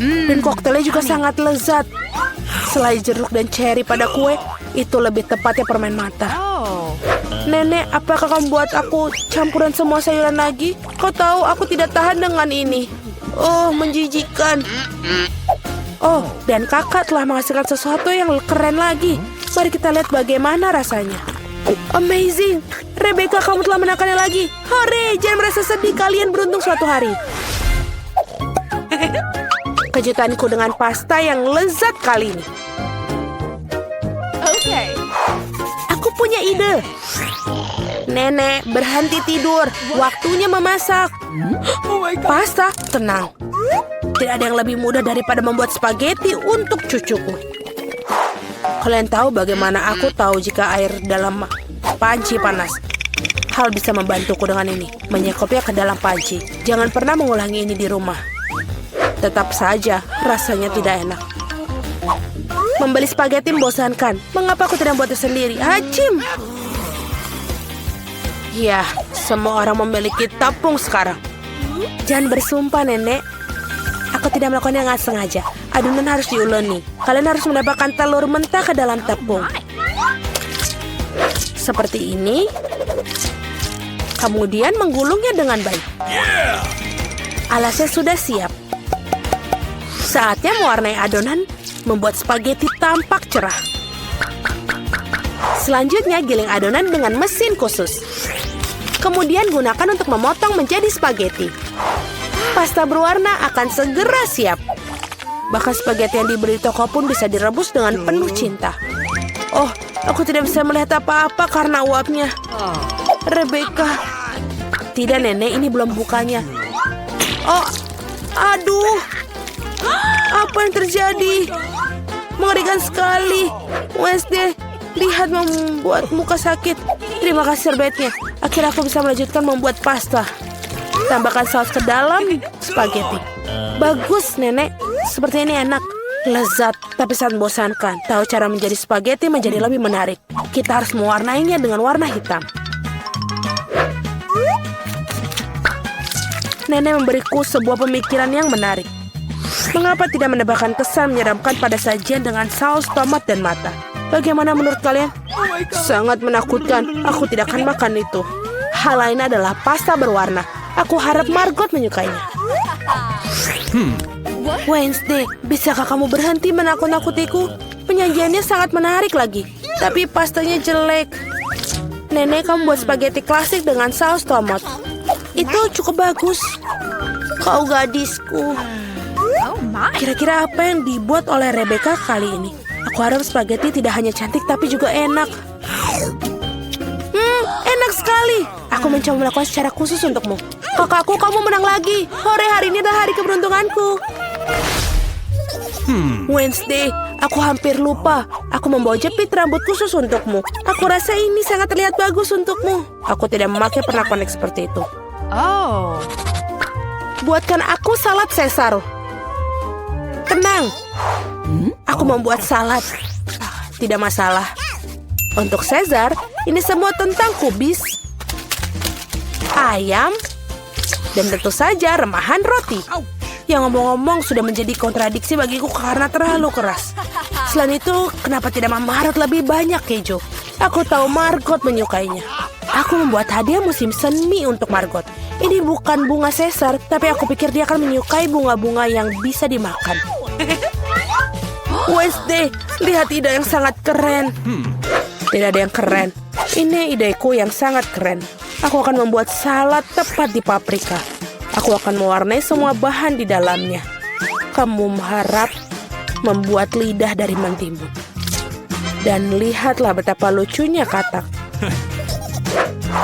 Dan koktelnya juga sangat lezat. Selai jeruk dan cherry pada kue, itu lebih tepatnya permen mata. Nenek, apakah kamu buat aku campuran semua sayuran lagi? Kau tahu aku tidak tahan dengan ini. Oh, menjijikan. Oh, dan kakak telah menghasilkan sesuatu yang keren lagi. Mari kita lihat bagaimana rasanya. Amazing. Rebecca, kamu telah menangkannya lagi. Hore, jangan merasa sedih, kalian beruntung suatu hari. Kejutanku dengan pasta yang lezat kali ini. Aku punya ide. Nenek, berhenti tidur. Waktunya memasak. Pasta, tenang. Tidak ada yang lebih mudah daripada membuat spaghetti untuk cucuku. Kalian tahu bagaimana aku tahu jika air dalam panci panas? Hal bisa membantuku dengan ini. Menyekopnya ke dalam panci. Jangan pernah mengulangi ini di rumah. Tetap saja, rasanya tidak enak. Membeli spaghetti membosankan. Mengapa aku tidak membuatnya sendiri? Hacim! Ya, semua orang memiliki tepung sekarang. Jangan bersumpah, Nenek. Aku tidak melakukannya dengan sengaja. Adonan harus diuleni. Kalian harus menambahkan telur mentah ke dalam tepung. Seperti ini. Kemudian menggulungnya dengan baik. Alasnya sudah siap. Saatnya mewarnai adonan, membuat spaghetti tampak cerah. Selanjutnya giling adonan dengan mesin khusus. Kemudian gunakan untuk memotong menjadi spaghetti. Pasta berwarna akan segera siap. Bahkan spaghetti yang dibeli di toko pun bisa direbus dengan penuh cinta. Oh, aku tidak bisa melihat apa-apa karena uapnya. Rebecca. Tidak, Nenek, ini belum bukanya. Oh, aduh. Apa yang terjadi? Mengerikan sekali. Wednesday, lihat membuat muka sakit. Terima kasih serbetnya. Akhirnya aku bisa melanjutkan membuat pasta. Tambahkan saus ke dalam spaghetti. Bagus, Nenek. Seperti ini enak. Lezat, tapi sangat membosankan. Tahu cara menjadi spaghetti menjadi lebih menarik. Kita harus mewarnainya dengan warna hitam. Nenek memberiku sebuah pemikiran yang menarik. Mengapa tidak menambahkan kesan menyeramkan pada sajian dengan saus tomat dan mata? Bagaimana menurut kalian? Sangat menakutkan. Aku tidak akan makan itu. Hal lain adalah pasta berwarna. Aku harap Margot menyukainya. Wednesday, bisakah kamu berhenti menakut-nakutiku? Penyajiannya sangat menarik lagi. Tapi pastanya jelek. Nenek, kamu buat spaghetti klasik dengan saus tomat. Itu cukup bagus. Kau gadisku. Kira-kira apa yang dibuat oleh Rebecca kali ini? Aku harap spaghetti tidak hanya cantik tapi juga enak. Enak sekali. Aku mencoba melakukan secara khusus untukmu. Kakakku, kamu menang lagi. Hore, hari ini adalah hari keberuntunganku. Wednesday, aku hampir lupa. Aku membawa jepit rambut khusus untukmu. Aku rasa ini sangat terlihat bagus untukmu. Aku tidak memakai pernak-pernik seperti itu. Oh. Buatkan aku salad Caesar. Tenang. Aku membuat salad. Tidak masalah. Untuk Caesar, ini semua tentang kubis, ayam, dan tentu saja remahan roti. Yang ngomong-ngomong sudah menjadi kontradiksi bagiku karena terlalu keras. Selain itu, kenapa tidak memarut lebih banyak keju? Aku tahu Margot menyukainya. Aku membuat hadiah musim semi untuk Margot. Ini bukan bunga Caesar, tapi aku pikir dia akan menyukai bunga-bunga yang bisa dimakan. Wednesday, lihat ide yang sangat keren. Tidak ada yang keren. Ini ideku yang sangat keren. Aku akan membuat salad tepat di paprika. Aku akan mewarnai semua bahan di dalamnya. Kamu harap membuat lidah dari mentimun. Dan lihatlah betapa lucunya katak.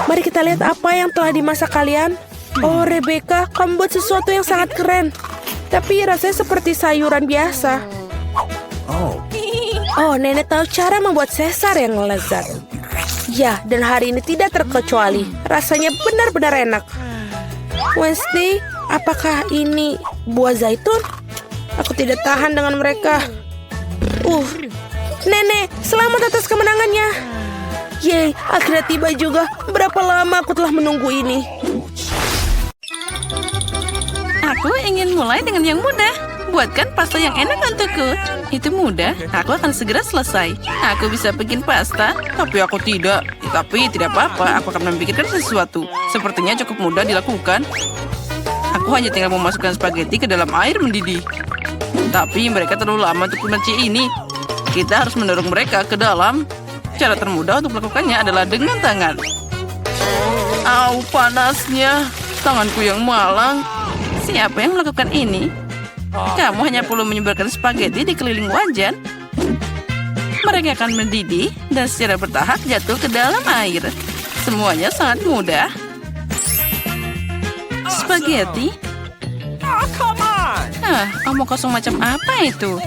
Mari kita lihat apa yang telah dimasak kalian. Oh, Rebecca, kamu buat sesuatu yang sangat keren. Tapi rasanya seperti sayuran biasa. Oh, Nenek tahu cara membuat Caesar yang lezat. Ya, dan hari ini tidak terkecuali. Rasanya benar-benar enak. Wednesday, apakah ini buah zaitun? Aku tidak tahan dengan mereka. Nenek, selamat atas kemenangannya. Yeay, akhirnya tiba juga. Berapa lama aku telah menunggu ini. Aku ingin mulai dengan yang mudah. Buatkan pasta yang enak untukku. Itu mudah, aku akan segera selesai. Aku bisa bikin pasta, tapi aku tidak. Tapi tidak apa-apa, aku akan memikirkan sesuatu. Sepertinya cukup mudah dilakukan. Aku hanya tinggal memasukkan spaghetti ke dalam air mendidih. Tapi mereka terlalu lama untuk mencuci ini. Kita harus mendorong mereka ke dalam. Cara termudah untuk melakukannya adalah dengan tangan. Au, panasnya. Tanganku yang malang. Siapa yang melakukan ini? Kamu hanya perlu menyebarkan spaghetti di keliling wajan. Mereka akan mendidih dan secara bertahap jatuh ke dalam air. Semuanya sangat mudah. Spaghetti? Omong kosong macam apa itu?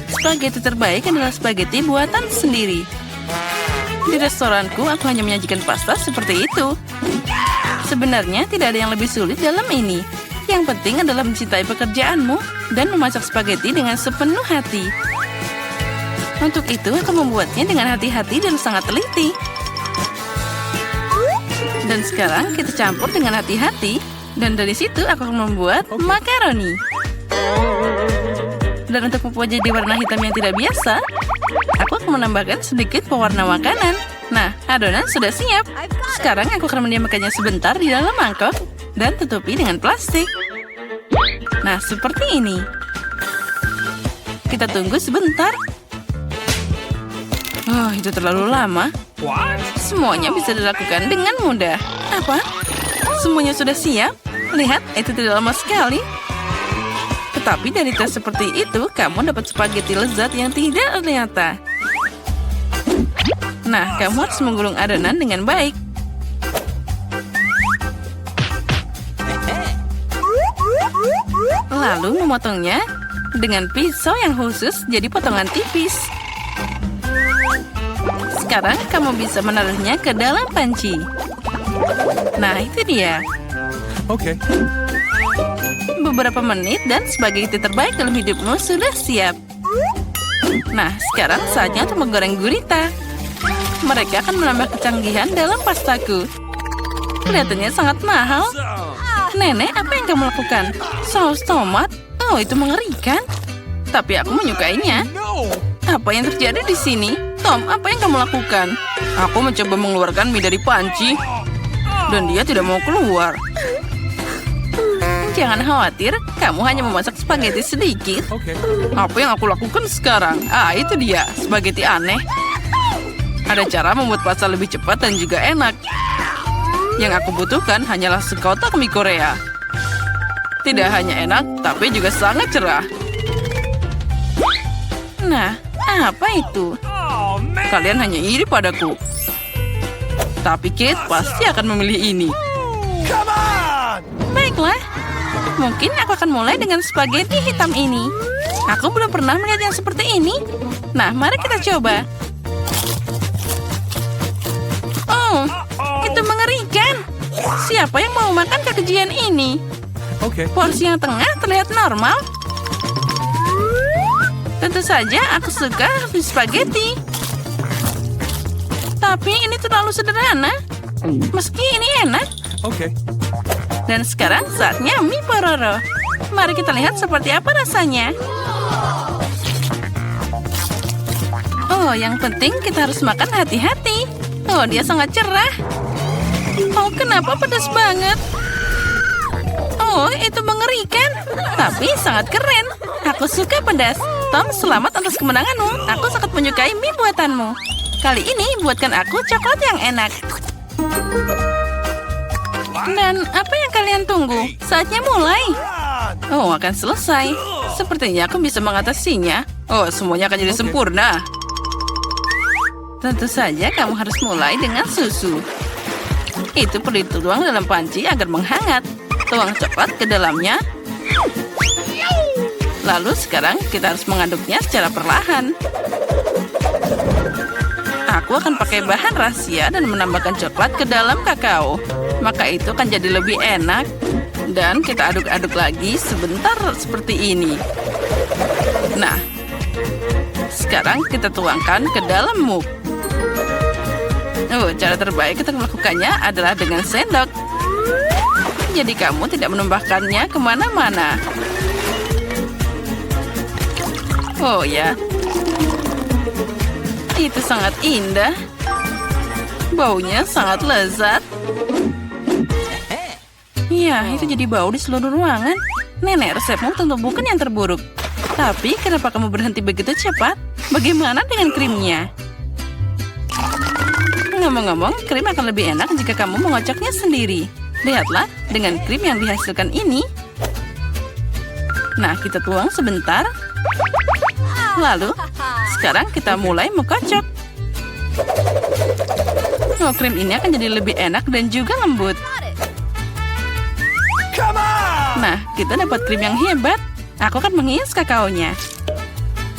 Spaghetti terbaik adalah spaghetti buatan sendiri. Di restoranku, aku hanya menyajikan pasta seperti itu. Sebenarnya tidak ada yang lebih sulit dalam ini. Yang penting adalah mencintai pekerjaanmu dan memasak spaghetti dengan sepenuh hati. Untuk itu, aku membuatnya dengan hati-hati dan sangat teliti. Dan sekarang kita campur dengan hati-hati. Dan dari situ aku akan membuat makaroni. Dan untuk membuat jadi warna hitam yang tidak biasa, aku akan menambahkan sedikit pewarna makanan. Nah, adonan sudah siap. Sekarang aku akan mendiamkannya sebentar di dalam mangkok dan tutupi dengan plastik. Nah, seperti ini. Kita tunggu sebentar. Oh, itu terlalu lama. What? Semuanya bisa dilakukan dengan mudah. Apa? Semuanya sudah siap? Lihat, itu tidak lama sekali. Tetapi dari tes seperti itu, kamu dapat spaghetti lezat yang tidak ternyata. Nah, kamu harus menggulung adonan dengan baik. Lalu memotongnya dengan pisau yang khusus jadi potongan tipis. Sekarang kamu bisa menaruhnya ke dalam panci. Nah, itu dia. Okay. Beberapa menit dan spaghetti terbaik dalam hidupmu sudah siap. Nah, sekarang saatnya untuk menggoreng gurita. Mereka akan menambah kecanggihan dalam pastaku. Kelihatannya sangat mahal. Nenek, apa yang kamu lakukan? Saus tomat? Oh, itu mengerikan. Tapi aku menyukainya. No. Apa yang terjadi di sini? Tom, apa yang kamu lakukan? Aku mencoba mengeluarkan mie dari panci. Dan dia tidak mau keluar. Jangan khawatir, kamu hanya memasak spaghetti sedikit. Okay. Apa yang aku lakukan sekarang? Ah, itu dia, spaghetti aneh. Ada cara membuat pasta lebih cepat dan juga enak. Yang aku butuhkan hanyalah sekotak mie Korea. Tidak hanya enak, tapi juga sangat cerah. Nah, apa itu? Oh man. Kalian hanya iri padaku. Tapi Kate pasti akan memilih ini. Come on. Baiklah, mungkin aku akan mulai dengan spaghetti hitam ini. Aku belum pernah melihat yang seperti ini. Nah, mari kita coba. Oh, itu mengerikan. Siapa yang mau makan kekejian ini? Okay. Porsi yang tengah terlihat normal. Tentu saja aku suka spaghetti. Tapi ini terlalu sederhana. Meski ini enak. Okay. Dan sekarang saatnya mie pororo. Mari kita lihat seperti apa rasanya. Oh, yang penting kita harus makan hati-hati. Oh, dia sangat cerah. Oh, kenapa pedas banget? Oh, itu mengerikan. Tapi sangat keren. Aku suka pedas. Tom, selamat atas kemenanganmu. Aku sangat menyukai mie buatanmu. Kali ini buatkan aku coklat yang enak. Dan apa yang kalian tunggu? Saatnya mulai. Oh, akan selesai. Sepertinya aku bisa mengatasinya. Oh, semuanya akan jadi sempurna. Tentu saja kamu harus mulai dengan susu. Itu perlu dituang dalam panci agar menghangat. Tuang coklat ke dalamnya. Lalu sekarang kita harus mengaduknya secara perlahan. Aku akan pakai bahan rahasia dan menambahkan coklat ke dalam kakao. Maka itu akan jadi lebih enak. Dan kita aduk-aduk lagi sebentar seperti ini. Nah, sekarang kita tuangkan ke dalam mug. Oh, cara terbaik kita melakukannya adalah dengan sendok. Jadi kamu tidak menumpahkannya kemana-mana. Oh ya, itu sangat indah. Baunya sangat lezat. Ya, itu jadi bau di seluruh ruangan. Nenek, resepmu tentu bukan yang terburuk. Tapi kenapa kamu berhenti begitu cepat? Bagaimana dengan krimnya? Ngomong-ngomong, krim akan lebih enak jika kamu mengocoknya sendiri. Lihatlah, dengan krim yang dihasilkan ini. Nah, kita tuang sebentar. Lalu, sekarang kita mulai mengkocok. Oh, krim ini akan jadi lebih enak dan juga lembut. Nah, kita dapat krim yang hebat. Aku akan menghias kakaonya.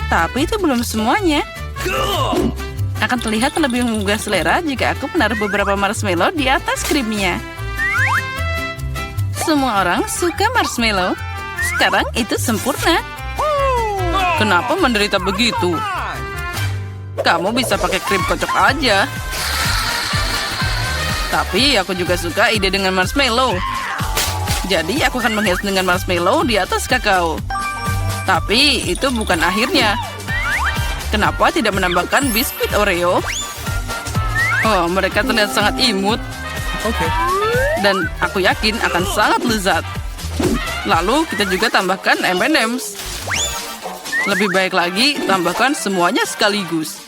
Tapi itu belum semuanya. Akan terlihat lebih menggugah selera jika aku menaruh beberapa marshmallow di atas krimnya. Semua orang suka marshmallow. Sekarang itu sempurna. Kenapa menderita begitu? Kamu bisa pakai krim kocok aja. Tapi aku juga suka ide dengan marshmallow. Jadi aku akan menghias dengan marshmallow di atas kakao. Tapi itu bukan akhirnya. Kenapa tidak menambahkan biskuit Oreo? Oh, mereka terlihat sangat imut. Okay. Dan aku yakin akan sangat lezat. Lalu kita juga tambahkan M&M's. Lebih baik lagi, tambahkan semuanya sekaligus.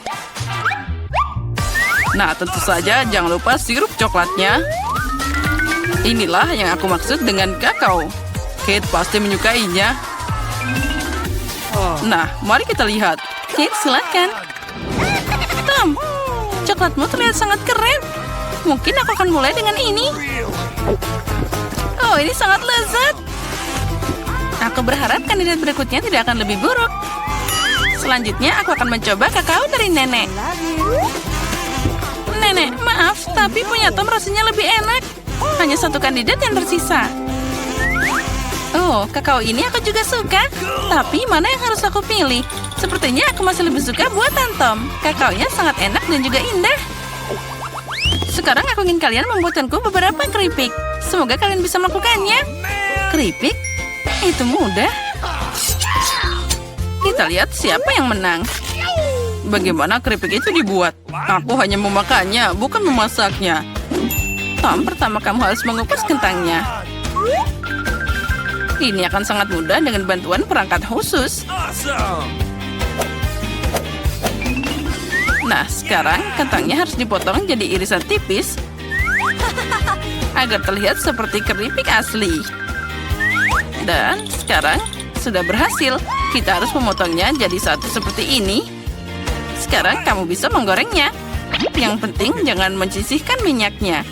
Nah, tentu saja jangan lupa sirup coklatnya. Inilah yang aku maksud dengan kakao. Kate pasti menyukainya. Nah, mari kita lihat. Kate, silakan. Tom, coklatmu terlihat sangat keren. Mungkin aku akan mulai dengan ini. Oh, ini sangat lezat. Aku berharap kandidat berikutnya tidak akan lebih buruk. Selanjutnya, aku akan mencoba kakao dari nenek. Nenek, maaf, tapi punya Tom rasanya lebih enak. Hanya satu kandidat yang tersisa. Oh, kakao ini aku juga suka. Tapi mana yang harus aku pilih? Sepertinya aku masih lebih suka buatan Tom. Kakaonya sangat enak dan juga indah. Sekarang aku ingin kalian membuatkanku beberapa keripik. Semoga kalian bisa melakukannya. Keripik? Itu mudah. Kita lihat siapa yang menang. Bagaimana keripik itu dibuat? Aku hanya memakannya, bukan memasaknya. Tom, pertama kamu harus mengukus kentangnya. Ini akan sangat mudah dengan bantuan perangkat khusus. Awesome. Nah, sekarang kentangnya harus dipotong jadi irisan tipis agar terlihat seperti keripik asli. Dan sekarang sudah berhasil. Kita harus memotongnya jadi satu seperti ini. Sekarang kamu bisa menggorengnya. Yang penting jangan menyisihkan minyaknya.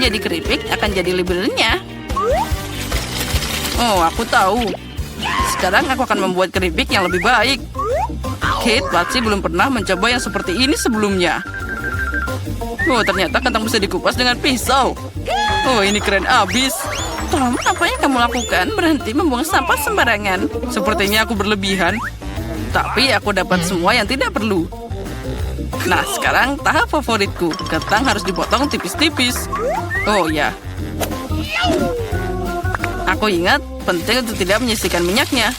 Jadi keripik akan jadi lebih renyah. Oh, aku tahu. Sekarang aku akan membuat keripik yang lebih baik. Kate pasti belum pernah mencoba yang seperti ini sebelumnya. Oh, ternyata kentang bisa dikupas dengan pisau. Oh, ini keren abis. Tom, apa yang kamu lakukan? Berhenti membuang sampah sembarangan. Sepertinya aku berlebihan. Tapi aku dapat semua yang tidak perlu. Nah, sekarang tahap favoritku. Kentang harus dipotong tipis-tipis. Oh ya. Aku ingat, penting untuk tidak menyisihkan minyaknya.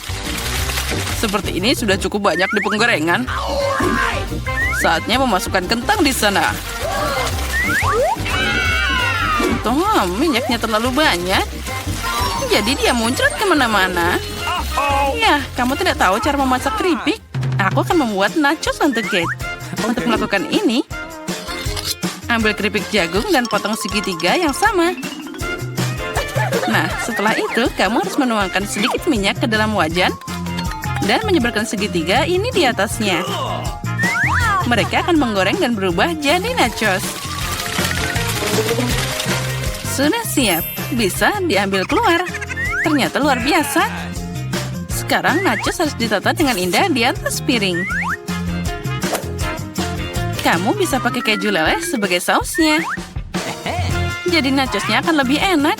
Seperti ini sudah cukup banyak di penggorengan. Saatnya memasukkan kentang di sana. Tom, minyaknya terlalu banyak. Jadi dia muncrat kemana-mana. Ya, kamu tidak tahu cara memasak keripik? Aku akan membuat nachos untuk Kate. Untuk melakukan ini, ambil keripik jagung dan potong segitiga yang sama. Nah, setelah itu, kamu harus menuangkan sedikit minyak ke dalam wajan dan menyebarkan segitiga ini di atasnya. Mereka akan menggoreng dan berubah jadi nachos. Sudah siap, bisa diambil keluar. Ternyata luar biasa. Sekarang nachos harus ditata dengan indah di atas piring. Kamu bisa pakai keju leleh sebagai sausnya. Jadi nachosnya akan lebih enak.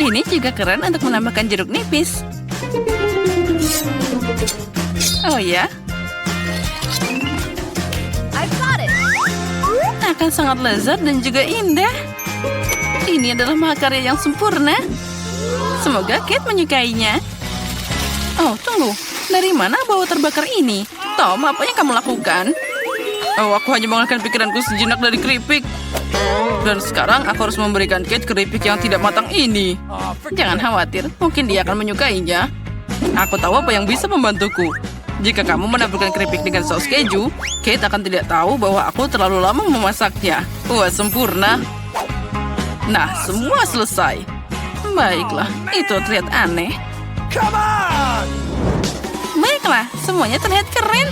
Ini juga keren untuk menambahkan jeruk nipis. Oh ya? Akan sangat lezat dan juga indah. Ini adalah mahakarya yang sempurna. Semoga Kate menyukainya. Oh, tunggu. Dari mana bau terbakar ini? Tom, apa yang kamu lakukan? Oh, aku hanya mengalihkan pikiranku sejenak dari keripik. Dan sekarang aku harus memberikan Kate keripik yang tidak matang ini. Jangan khawatir, mungkin dia akan menyukainya. Aku tahu apa yang bisa membantuku. Jika kamu menaburkan keripik dengan saus keju, Kate akan tidak tahu bahwa aku terlalu lama memasaknya. Wah, sempurna. Nah, semua selesai. Baiklah, itu terlihat aneh. Come on! Baiklah, semuanya terlihat keren.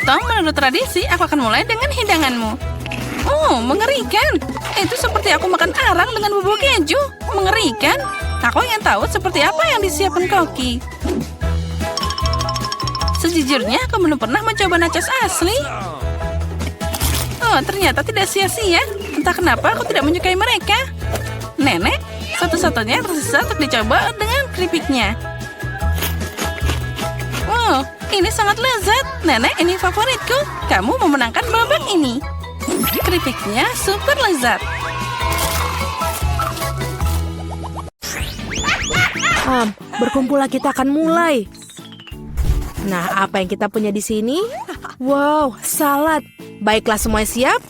Tom, menurut tradisi, aku akan mulai dengan hidanganmu. Oh, mengerikan. Itu seperti aku makan arang dengan bubuk keju. Mengerikan. Aku ingin tahu seperti apa yang disiapkan Koki. Sejujurnya, aku belum pernah mencoba nachos asli. Oh, ternyata tidak sia-sia. Entah kenapa aku tidak menyukai mereka. Nenek, satu-satunya yang tersisa untuk dicoba dengan keripiknya. Wow, ini sangat lezat. Nenek, ini favoritku. Kamu memenangkan babak ini. Keripiknya super lezat. Berkumpullah, kita akan mulai. Nah, apa yang kita punya di sini? Wow, salad. Baiklah, semuanya siap?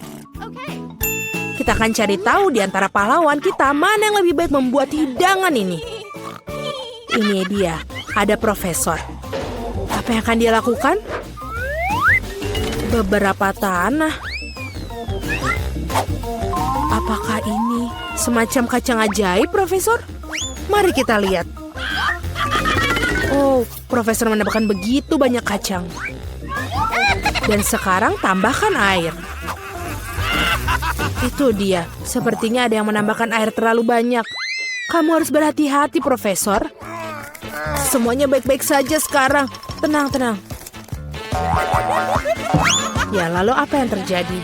Kita akan cari tahu di antara pahlawan kita mana yang lebih baik membuat hidangan ini. Ini dia, ada profesor. Apa yang akan dia lakukan? Beberapa tanah. Apakah ini semacam kacang ajaib, Profesor? Mari kita lihat. Oh, Profesor menambahkan begitu banyak kacang. Dan sekarang tambahkan air. Itu dia, sepertinya ada yang menambahkan air terlalu banyak. Kamu harus berhati-hati, Profesor. Semuanya baik-baik saja sekarang. Tenang, tenang. Ya, lalu apa yang terjadi?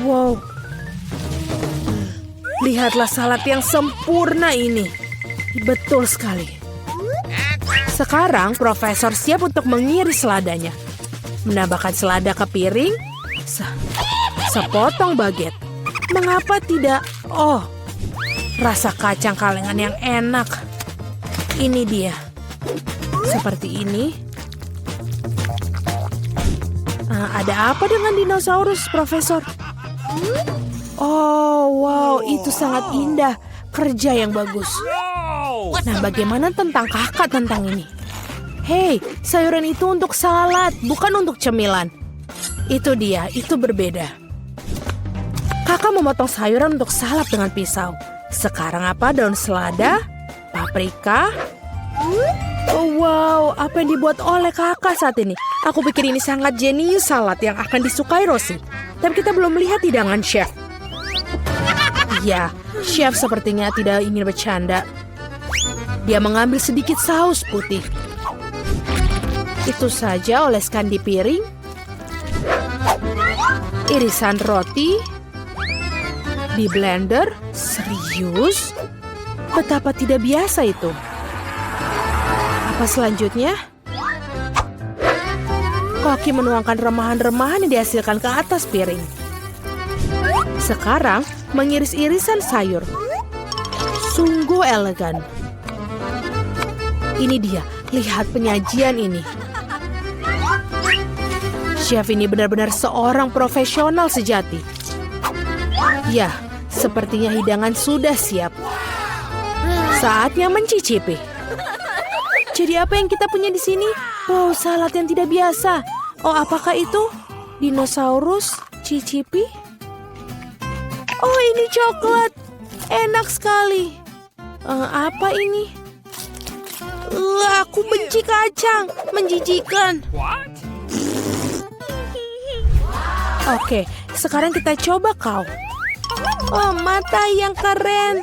Wow. Lihatlah salad yang sempurna ini. Betul sekali. Sekarang Profesor siap untuk mengiris seladanya. Menambahkan selada ke piring. Sepotong baget. Mengapa tidak? Oh, rasa kacang kalengan yang enak. Ini dia. Seperti ini. Ada apa dengan dinosaurus, Profesor? Oh, wow, itu sangat indah. Kerja yang bagus. Nah, bagaimana tentang kakak tentang ini? Hei, sayuran itu untuk salad, bukan untuk cemilan. Itu dia, itu berbeda. Kakak memotong sayuran untuk salad dengan pisau. Sekarang apa? Daun selada, paprika. Oh, wow, apa yang dibuat oleh kakak saat ini? Aku pikir ini sangat jenius salad yang akan disukai Rosie. Tapi kita belum melihat hidangan chef. Ya, chef sepertinya tidak ingin bercanda. Dia mengambil sedikit saus putih. Itu saja oleskan di piring. Irisan roti. Di blender. Serius? Betapa tidak biasa itu. Apa selanjutnya? Koki menuangkan remahan-remahan yang dihasilkan ke atas piring. Sekarang, mengiris irisan sayur. Sungguh elegan. Ini dia, lihat penyajian ini. Chef ini benar-benar seorang profesional sejati. Ya, sepertinya hidangan sudah siap. Saatnya mencicipi. Jadi apa yang kita punya di sini? Wow, salad yang tidak biasa. Oh, apakah itu? Dinosaurus? Cicipi? Oh, ini coklat. Enak sekali. Apa ini? Aku benci kacang. Menjijikan. Oke, sekarang kita coba kau. Oh, mata yang keren.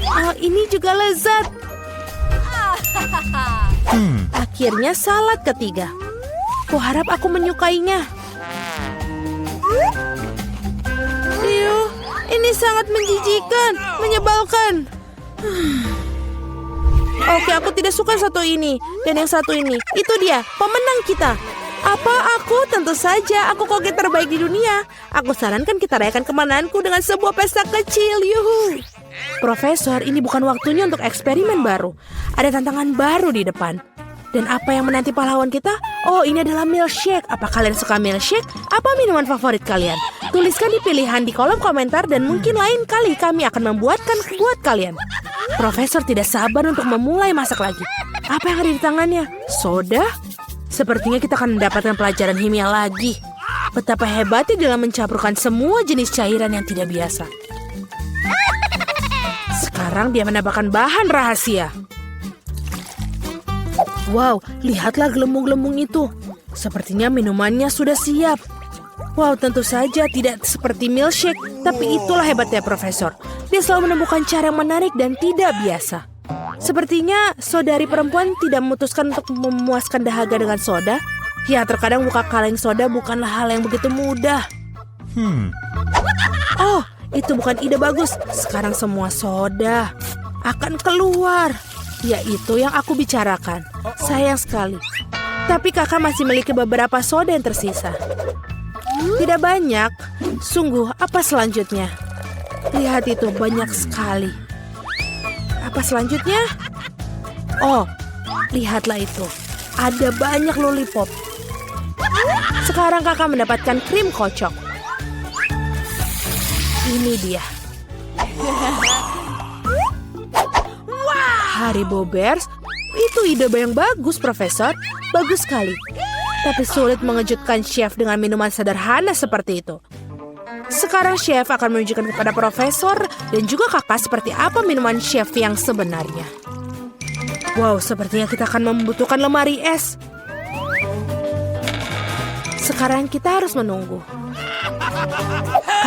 Oh, ini juga lezat. Akhirnya salad ketiga. Kuharap aku menyukainya. Ini sangat menjijikan, menyebalkan. Oke, aku tidak suka satu ini. Dan yang satu ini, itu dia, pemenang kita. Apa aku? Tentu saja, aku koki terbaik di dunia. Aku sarankan kita rayakan kemenanganku dengan sebuah pesta kecil. Yuhu. Profesor, ini bukan waktunya untuk eksperimen baru. Ada tantangan baru di depan. Dan apa yang menanti pahlawan kita? Oh, ini adalah milkshake. Apa kalian suka milkshake? Apa minuman favorit kalian? Tuliskan di pilihan di kolom komentar dan mungkin lain kali kami akan membuatkan buat kalian. Profesor tidak sabar untuk memulai masak lagi. Apa yang ada di tangannya? Soda? Sepertinya kita akan mendapatkan pelajaran kimia lagi. Betapa hebatnya dalam mencampurkan semua jenis cairan yang tidak biasa. Sekarang dia menambahkan bahan rahasia. Wow, lihatlah gelembung-gelembung itu. Sepertinya minumannya sudah siap. Wow, tentu saja tidak seperti milkshake. Tapi itulah hebatnya Profesor. Dia selalu menemukan cara yang menarik dan tidak biasa. Sepertinya saudari perempuan tidak memutuskan untuk memuaskan dahaga dengan soda. Ya, terkadang buka kaleng soda bukanlah hal yang begitu mudah. Oh, itu bukan ide bagus. Sekarang semua soda akan keluar. Ya, itu yang aku bicarakan. Sayang sekali. Tapi kakak masih memiliki beberapa soda yang tersisa. Tidak banyak. Sungguh, apa selanjutnya? Lihat itu, banyak sekali. Apa selanjutnya? Oh, lihatlah itu. Ada banyak lollipop. Sekarang kakak mendapatkan krim kocok. Ini dia. Haribo Bears, itu ide yang bagus, Profesor. Bagus sekali. Tapi sulit mengejutkan chef dengan minuman sederhana seperti itu. Sekarang chef akan menunjukkan kepada Profesor dan juga kakak seperti apa minuman chef yang sebenarnya. Wow, sepertinya kita akan membutuhkan lemari es. Sekarang kita harus menunggu.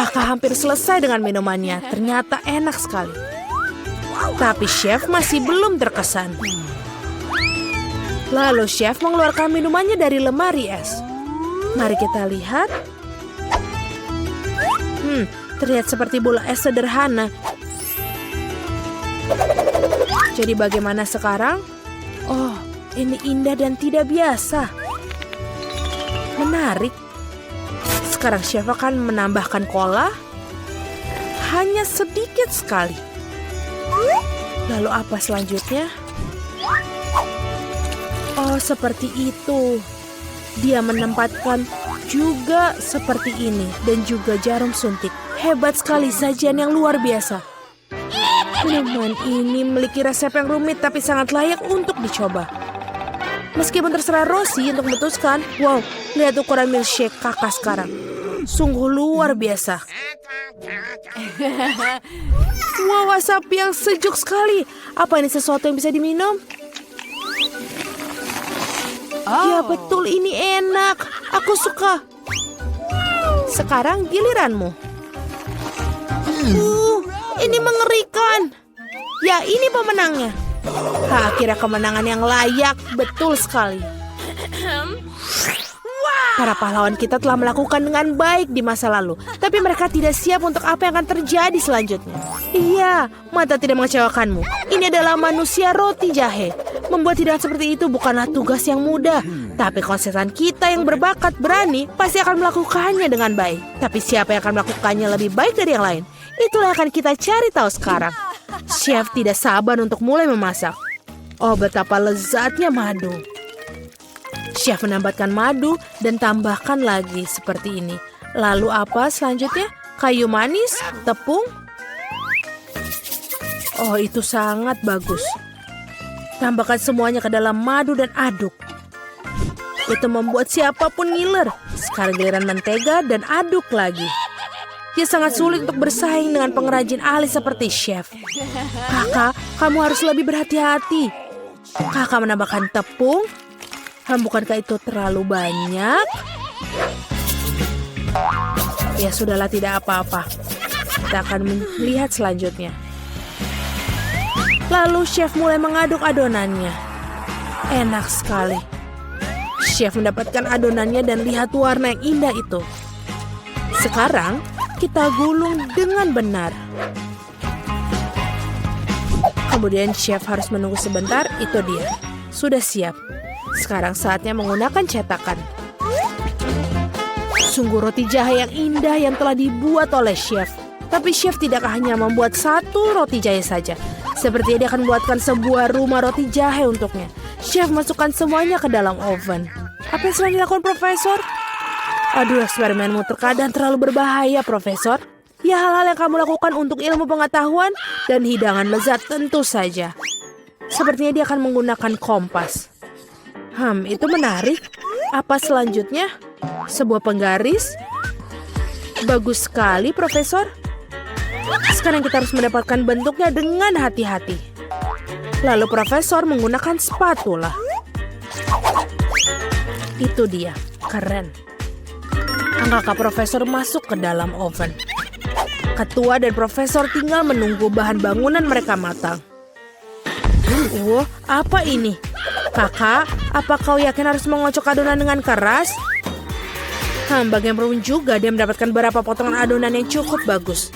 Kakak hampir selesai dengan minumannya. Ternyata enak sekali. Tapi chef masih belum terkesan. Lalu chef mengeluarkan minumannya dari lemari es. Mari kita lihat. Terlihat seperti bola es sederhana. Jadi bagaimana sekarang? Oh, ini indah dan tidak biasa. Menarik. Sekarang chef akan menambahkan cola. Hanya sedikit sekali. Lalu apa selanjutnya? Oh, seperti itu. Dia menempatkan juga seperti ini dan juga jarum suntik. Hebat sekali, sajian yang luar biasa. Minuman ini memiliki resep yang rumit tapi sangat layak untuk dicoba. Meskipun terserah Rosie untuk memutuskan, wow, lihat ukuran milkshake kakak sekarang. Sungguh luar biasa. Wow, asap yang sejuk sekali. Apa ini sesuatu yang bisa diminum? Ya betul, ini enak. Aku suka. Sekarang giliranmu. Ini mengerikan. Ya, ini pemenangnya. Akhirnya kemenangan yang layak. Betul sekali. Para pahlawan kita telah melakukan dengan baik di masa lalu. Tapi mereka tidak siap untuk apa yang akan terjadi selanjutnya. Iya, mata tidak mengecewakanmu. Ini adalah manusia roti jahe. Membuat hidangan seperti itu bukanlah tugas yang mudah. Tapi konsesan kita yang berbakat berani pasti akan melakukannya dengan baik. Tapi siapa yang akan melakukannya lebih baik dari yang lain? Itulah yang akan kita cari tahu sekarang. Chef tidak sabar untuk mulai memasak. Oh, betapa lezatnya madu. Chef menambahkan madu dan tambahkan lagi seperti ini. Lalu apa selanjutnya? Kayu manis, tepung. Oh, itu sangat bagus. Tambahkan semuanya ke dalam madu dan aduk. Itu membuat siapapun ngiler. Sekarang giliran mentega dan aduk lagi. Ya, sangat sulit untuk bersaing dengan pengrajin ahli seperti chef. Kakak, kamu harus lebih berhati-hati. Kakak menambahkan tepung. Bukankah itu terlalu banyak? Ya sudahlah, tidak apa-apa. Kita akan melihat selanjutnya. Lalu chef mulai mengaduk adonannya. Enak sekali. Chef mendapatkan adonannya dan lihat warna yang indah itu. Sekarang kita gulung dengan benar. Kemudian chef harus menunggu sebentar. Itu dia. Sudah siap. Sekarang saatnya menggunakan cetakan. Sungguh roti jahe yang indah yang telah dibuat oleh chef. Tapi chef tidak hanya membuat satu roti jahe saja. Sepertinya dia akan membuatkan sebuah rumah roti jahe untuknya. Chef masukkan semuanya ke dalam oven. Apa yang sedang dilakukan, Profesor? Aduh, eksperimenmu terkadang terlalu berbahaya, Profesor. Ya, hal-hal yang kamu lakukan untuk ilmu pengetahuan dan hidangan lezat tentu saja. Sepertinya dia akan menggunakan kompas. Itu menarik. Apa selanjutnya? Sebuah penggaris? Bagus sekali, Profesor. Sekarang kita harus mendapatkan bentuknya dengan hati-hati. Lalu Profesor menggunakan spatula. Itu dia, keren. Kakak Profesor masuk ke dalam oven. Ketua dan Profesor tinggal menunggu bahan bangunan mereka matang. Wah, apa ini? Kakak, apa kau yakin harus mengocok adonan dengan keras? Bagian perun juga dia mendapatkan beberapa potongan adonan yang cukup bagus.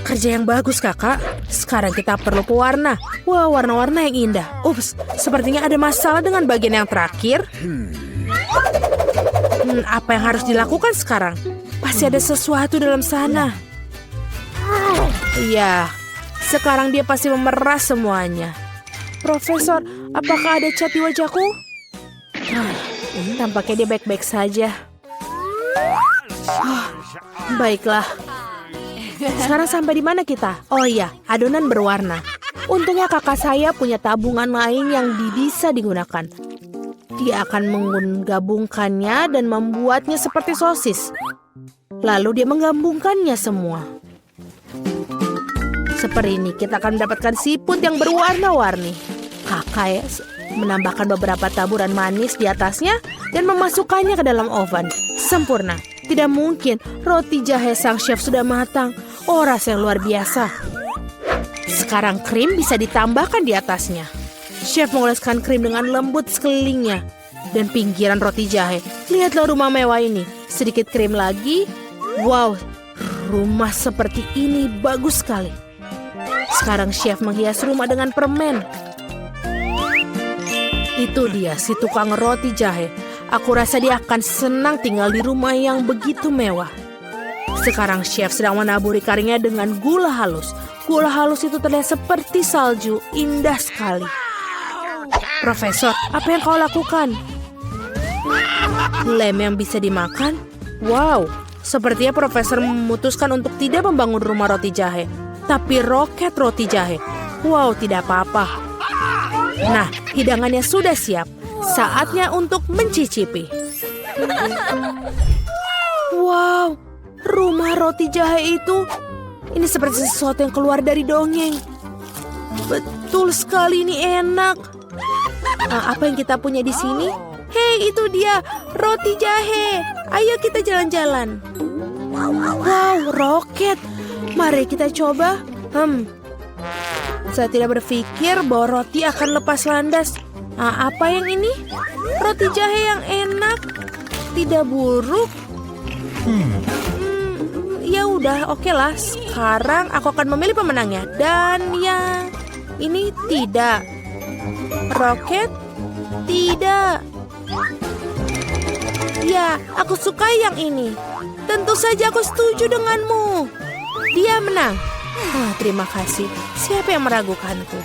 Kerja yang bagus, kakak. Sekarang kita perlu pewarna. Wah, warna-warna yang indah. Ups, sepertinya ada masalah dengan bagian yang terakhir. Apa yang harus dilakukan sekarang? Pasti ada sesuatu dalam sana. Iya, Sekarang dia pasti memeras semuanya. Profesor, apakah ada cat di wajahku? Tampaknya dia baik-baik saja. Baiklah. Sekarang sampai di mana kita? Oh iya, adonan berwarna. Untungnya kakak saya punya tabungan lain yang bisa digunakan. Dia akan menggabungkannya dan membuatnya seperti sosis. Lalu dia menggabungkannya semua. Seperti ini, kita akan mendapatkan siput yang berwarna-warni. Kakak menambahkan beberapa taburan manis di atasnya dan memasukkannya ke dalam oven. Sempurna. Tidak mungkin, roti jahe sang chef sudah matang. Oh, rasa yang luar biasa. Sekarang krim bisa ditambahkan di atasnya. Chef mengoleskan krim dengan lembut sekelilingnya. Dan pinggiran roti jahe. Lihatlah rumah mewah ini. Sedikit krim lagi. Wow, rumah seperti ini bagus sekali. Sekarang chef menghias rumah dengan permen. Itu dia si tukang roti jahe. Aku rasa dia akan senang tinggal di rumah yang begitu mewah. Sekarang chef sedang menaburi karinya dengan gula halus. Gula halus itu terlihat seperti salju, indah sekali. Profesor, apa yang kau lakukan? Lem yang bisa dimakan? Wow, sepertinya profesor memutuskan untuk tidak membangun rumah roti jahe, tapi roket roti jahe. Wow, tidak apa-apa. Nah, hidangannya sudah siap. Saatnya untuk mencicipi. Wow, rumah roti jahe itu, ini seperti sesuatu yang keluar dari dongeng. Betul sekali, ini enak. Apa yang kita punya di sini? Hei, itu dia, roti jahe. Ayo kita jalan-jalan. Wow, roket. Mari kita coba. Saya tidak berpikir bahwa roti akan lepas landas. Apa yang ini? Roti jahe yang enak, tidak buruk. Ya udah, oke lah. Sekarang aku akan memilih pemenangnya. Dan yang ini tidak. Roket? Tidak. Ya, aku suka yang ini. Tentu saja aku setuju denganmu. Dia menang. Terima kasih. Siapa yang meragukanku?